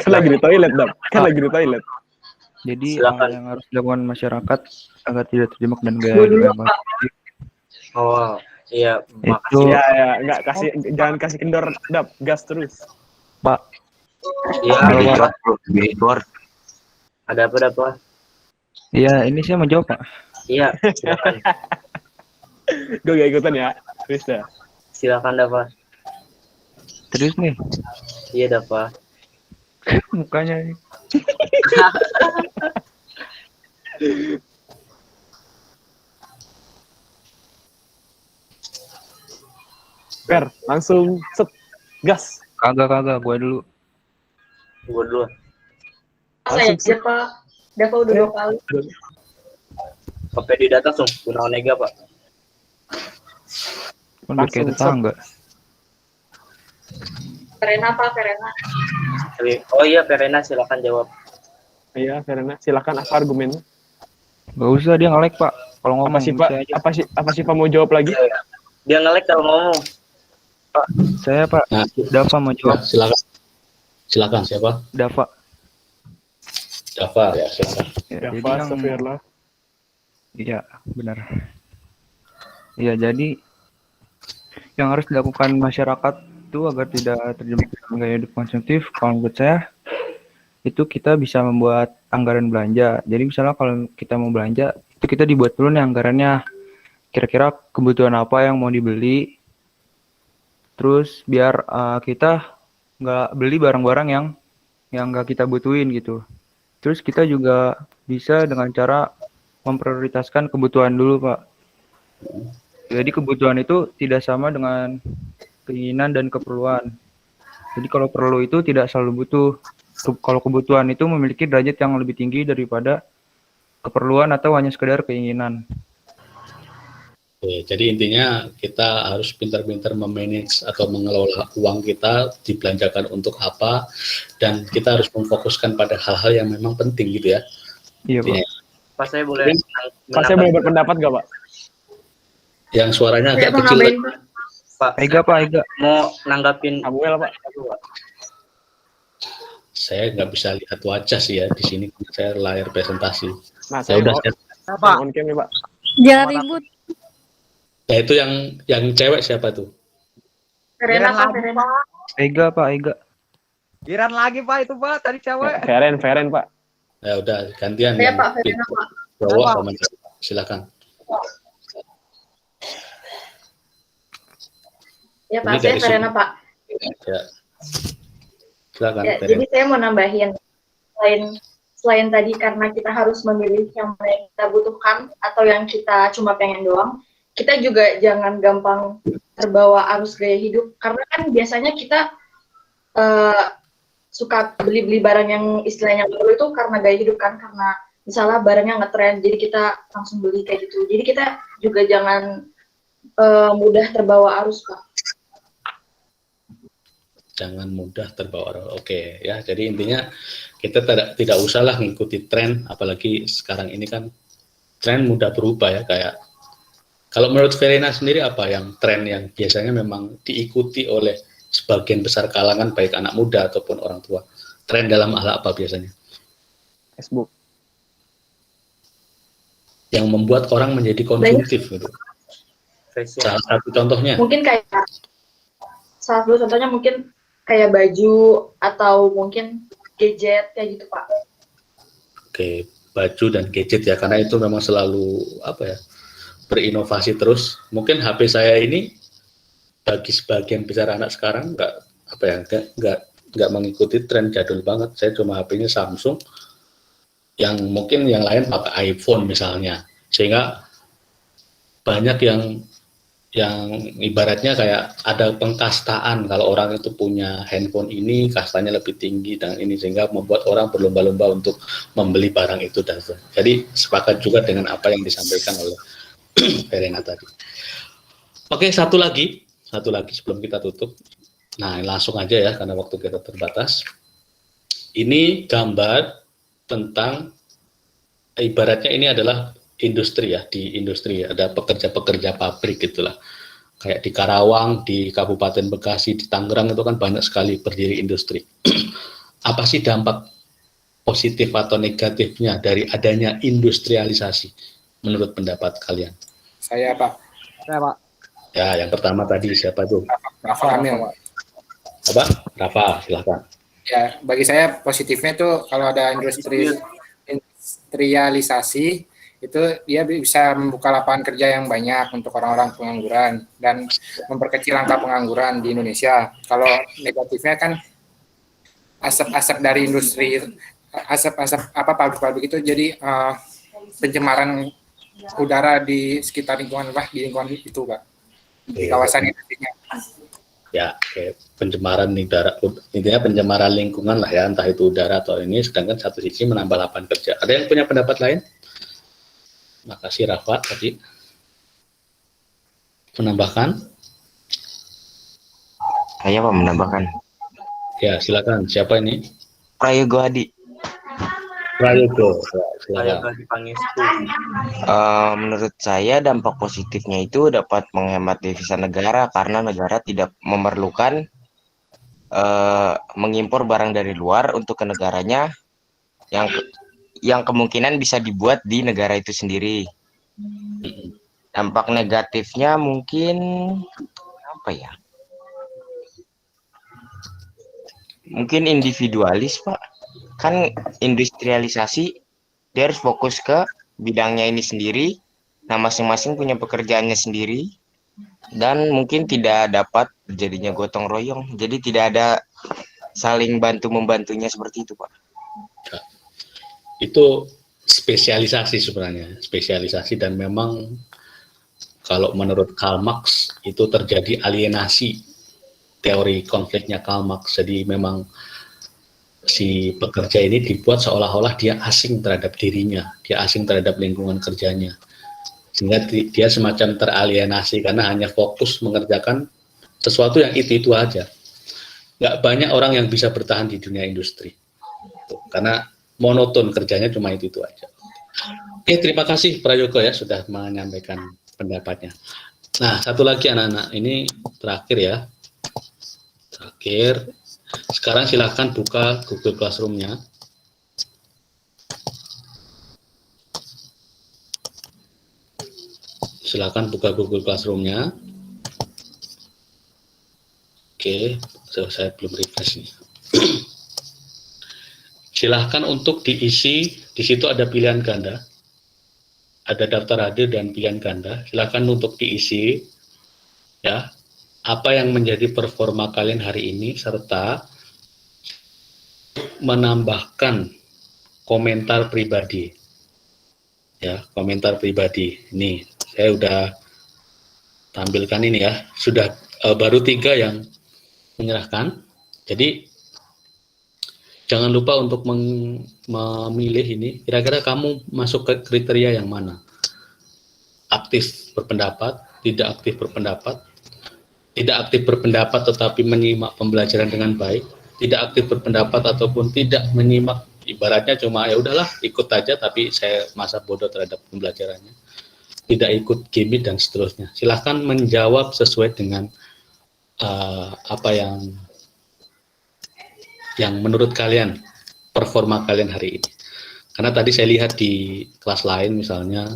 Kan lagi di toilet, Dap. Kan lagi di toilet. Jadi Silakan. yang harus dilakukan masyarakat agar tidak terjebak dan Gue dulu, gaya Pak. Oh, iya, itu makasih. Ya, ya, nggak kasih, jangan kasih kendor, gas terus. Pak. Iya, Halo, Pak. Ada apa? Iya, ini saya mau jawab, Pak. Iya, silakan. Gue gak ikutan ya, terus dah. Silakan Dava. Terus nih, Iya Dava. mukanya nih. Per, langsung set, gas. Kagak, gue dulu. Gue dulu. Saya aja, Pak. Dava udah 2 kali. Sampai di data tuh, Gunawan Ega Pak. Kan biar kayak tetangga. Verena, Pak, Verena. Oh iya, Verena silakan jawab. Iya, Verena, silakan apa argumennya? Gak usah, dia nge-lag, Pak. Kalau ngomong Apa sih, Pak? Apa sih Pak mau jawab lagi? Dia nge-lag kalau ngomong. Pak, saya Pak. Nah, Dava mau jawab. Silakan siapa? Dava ya, silakan. Ya, Dava, jadi yang astagfirullah. iya, benar. Iya, jadi yang harus dilakukan masyarakat itu agar tidak terjebak dalam gaya hidup konsumtif, kalau menurut saya itu kita bisa membuat anggaran belanja. Jadi misalnya kalau kita mau belanja, itu kita dibuat dulu nih anggarannya. Kira-kira kebutuhan apa yang mau dibeli. Terus biar kita nggak beli barang-barang yang nggak kita butuhin gitu. Terus kita juga bisa dengan cara memprioritaskan kebutuhan dulu, Pak. Jadi kebutuhan itu tidak sama dengan keinginan dan keperluan. Jadi kalau perlu itu tidak selalu butuh. Kalau kebutuhan itu memiliki derajat yang lebih tinggi daripada keperluan atau hanya sekedar keinginan. Oke, jadi intinya kita harus pintar-pintar memanage atau mengelola uang kita dibelanjakan untuk apa, dan kita harus memfokuskan pada hal-hal yang memang penting gitu ya. Iya, Pak. Pak saya boleh Pak, saya boleh berpendapat nggak, Pak? Yang suaranya Saya agak mau kecil. nambahin, Pak. Pak, Pak, Ega. mau nanggapin Samuel, Pak. Saya nggak bisa lihat wajah sih ya di sini, saya layar presentasi. Nah, Ya udah, Pak. On cam ya, Pak. Jangan ribut. ya itu yang cewek siapa tuh? Verena, Pak, Verena. Ega, Pak, Ega. Giran lagi Pak itu Pak, tadi cewek. Feren, Pak. Ya udah gantian. Saya, yang Pak, Verena, Pak. cowok Pak. sama cewek. Silakan. Ya, Pak, Ini saya dari Verena, sini. Pak. Ya. Silakan. Ya, Verena. jadi saya mau nambahin, selain tadi karena kita harus memilih yang mana yang kita butuhkan atau yang kita cuma pengen doang, kita juga jangan gampang terbawa arus gaya hidup, karena kan biasanya kita suka beli-beli barang yang istilahnya perlu itu karena gaya hidup kan, karena misalnya barangnya ngetren, jadi kita langsung beli kayak gitu. Jadi kita juga jangan mudah terbawa arus, Pak. Jangan mudah terbawa arus. Oke ya, jadi intinya kita tidak usahlah mengikuti tren, apalagi sekarang ini kan tren mudah berubah ya. Kayak kalau menurut Verena sendiri, apa yang tren yang biasanya memang diikuti oleh sebagian besar kalangan, baik anak muda ataupun orang tua? Tren dalam hal apa biasanya? Facebook. Yang membuat orang menjadi konsumtif gitu. Salah satu contohnya. Mungkin kayak salah satu contohnya mungkin kayak baju atau mungkin gadget kayak gitu, Pak. Oke, baju dan gadget ya, karena itu memang selalu apa ya, berinovasi terus. Mungkin HP saya ini bagi sebagian besar anak sekarang nggak mengikuti tren jadul banget. Saya cuma HP-nya Samsung, yang mungkin yang lain pakai iPhone misalnya, sehingga banyak yang ibaratnya kayak ada pengkastaan, kalau orang itu punya handphone ini kastanya lebih tinggi dan ini, sehingga membuat orang berlomba-lomba untuk membeli barang itu. Dan jadi sepakat juga dengan apa yang disampaikan oleh Verena tadi. Oke, satu lagi sebelum kita tutup. Nah, langsung aja ya karena waktu kita terbatas. Ini gambar tentang, ibaratnya ini adalah industri ya, di industri ada pekerja-pekerja pabrik gitulah. Kayak di Karawang, di Kabupaten Bekasi, di Tangerang itu kan banyak sekali berdiri industri. Apa sih dampak positif atau negatifnya dari adanya industrialisasi menurut pendapat kalian? Saya Pak. Ya, yang pertama tadi siapa tuh? Rafa Amil. Apa? Rafa, silahkan. Ya, bagi saya positifnya tuh kalau ada industrialisasi itu dia bisa membuka lapangan kerja yang banyak untuk orang-orang pengangguran dan memperkecil angka pengangguran di Indonesia. Kalau negatifnya kan asap-asap dari industri, asap-asap apa pabrik-pabrik itu jadi pencemaran udara di sekitar lingkungan di lingkungan itu, Pak. Di kawasan industrinya. Ya, kayak pencemaran udara, intinya pencemaran lingkungan lah ya, entah itu udara atau ini, sedangkan satu sisi menambah lapangan kerja. Ada yang punya pendapat lain? Makasih Rafa tadi. Menambahkan? Saya Pak menambahkan. Ya, silakan. Siapa ini? Prayogo Hadi. Prayogo. Prayogo Pangestu. Menurut saya dampak positifnya itu dapat menghemat devisa negara karena negara tidak memerlukan mengimpor barang dari luar untuk ke negaranya yang kemungkinan bisa dibuat di negara itu sendiri. Dampak negatifnya mungkin apa ya? Mungkin individualis, Pak. Kan industrialisasi dia harus fokus ke bidangnya ini sendiri. Nah, masing-masing punya pekerjaannya sendiri dan mungkin tidak dapat terjadinya gotong royong. Jadi tidak ada saling bantu-membantunya seperti itu, Pak. Itu spesialisasi sebenarnya, spesialisasi, dan memang kalau menurut Karl Marx itu terjadi alienasi, teori konfliknya Karl Marx. Jadi memang si pekerja ini dibuat seolah-olah dia asing terhadap dirinya, dia asing terhadap lingkungan kerjanya, sehingga dia semacam teralienasi karena hanya fokus mengerjakan sesuatu yang itu aja. Nggak banyak orang yang bisa bertahan di dunia industri, karena monoton kerjanya cuma itu aja. Oke, terima kasih Prayogo ya sudah menyampaikan pendapatnya. Nah, satu lagi anak-anak, ini terakhir ya. Terakhir, sekarang silahkan buka Google Classroom-nya. Silahkan buka Google Classroom-nya. Oke, saya belum refresh nih. Silahkan untuk diisi, di situ ada pilihan ganda, ada daftar hadir dan pilihan ganda. Silahkan untuk diisi, ya, apa yang menjadi performa kalian hari ini, serta menambahkan komentar pribadi. Ya, komentar pribadi. Ini, saya udah tampilkan ini ya, sudah baru 3 yang menyerahkan. Jadi, jangan lupa untuk memilih ini, kira-kira kamu masuk ke kriteria yang mana? Aktif berpendapat, tidak aktif berpendapat, tidak aktif berpendapat tetapi menyimak pembelajaran dengan baik, tidak aktif berpendapat ataupun tidak menyimak, ibaratnya cuma ya udahlah ikut aja tapi saya masa bodoh terhadap pembelajarannya, tidak ikut gimmick dan seterusnya. Silahkan menjawab sesuai dengan apa yang menurut kalian performa kalian hari ini. Karena tadi saya lihat di kelas lain misalnya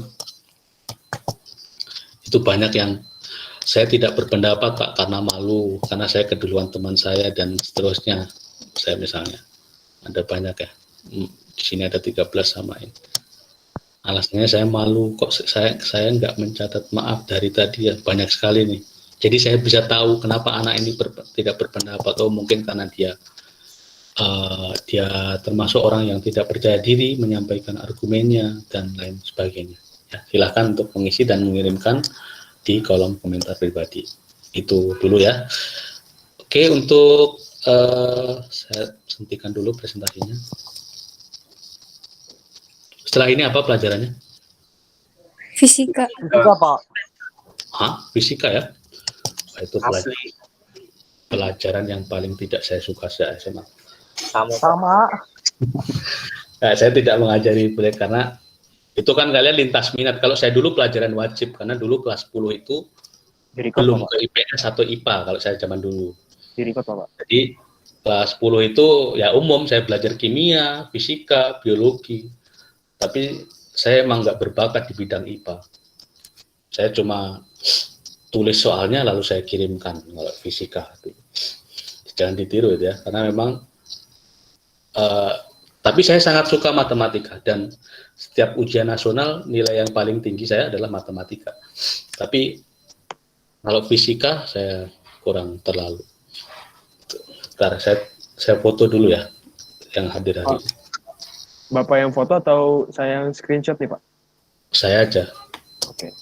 itu banyak yang saya tidak berpendapat Pak karena malu, karena saya keduluan teman saya dan seterusnya. Saya misalnya ada banyak ya. Di sini ada 13 samain. Alasannya saya malu, kok saya nggak mencatat, maaf dari tadi ya, banyak sekali nih. Jadi saya bisa tahu kenapa anak ini tidak berpendapat. Oh mungkin karena dia termasuk orang yang tidak percaya diri menyampaikan argumennya dan lain sebagainya. Ya, silahkan untuk mengisi dan mengirimkan di kolom komentar pribadi. Itu dulu ya. Oke, untuk saya hentikan dulu presentasinya. Setelah ini apa pelajarannya? Fisika. Hah? Fisika ya? Itu pelajaran yang paling tidak saya suka sejak SMA. Sama. Nah, saya tidak mengajari karena itu kan kalian lintas minat. Kalau saya dulu pelajaran wajib, karena dulu kelas 10 itu belum ke IPS atau IPA kalau saya zaman dulu. Dirikot Pak. Jadi kelas 10 itu ya umum, saya belajar kimia, fisika, biologi. Tapi saya emang nggak berbakat di bidang IPA. Saya cuma tulis soalnya lalu saya kirimkan kalau fisika. Jangan ditiru ya, karena memang tapi saya sangat suka matematika dan setiap ujian nasional nilai yang paling tinggi saya adalah matematika. Tapi kalau fisika saya kurang terlalu. Bentar, saya foto dulu ya yang hadir hari ini. Bapak yang foto atau saya yang screenshot nih Pak? Saya aja. Oke.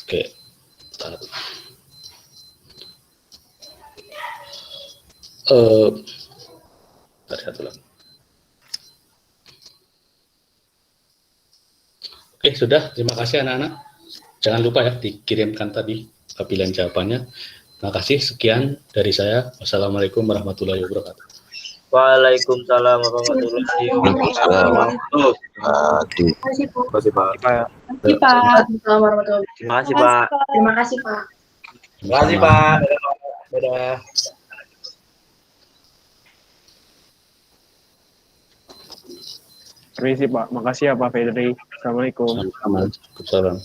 Oke. Bentar. Satu lagi. Oke, sudah. Terima kasih anak-anak. Jangan lupa ya dikirimkan tadi pilihan jawabannya. Terima kasih. Sekian dari saya. Wassalamualaikum warahmatullahi wabarakatuh. Waalaikumsalam warahmatullahi wabarakatuh. Terima kasih Pak. Terima kasih Pak. Terima kasih Pak. Terima kasih Pak. Dadah. Permisi Pak, makasih ya Pak Fedri. Assalamualaikum. Waalaikumsalam.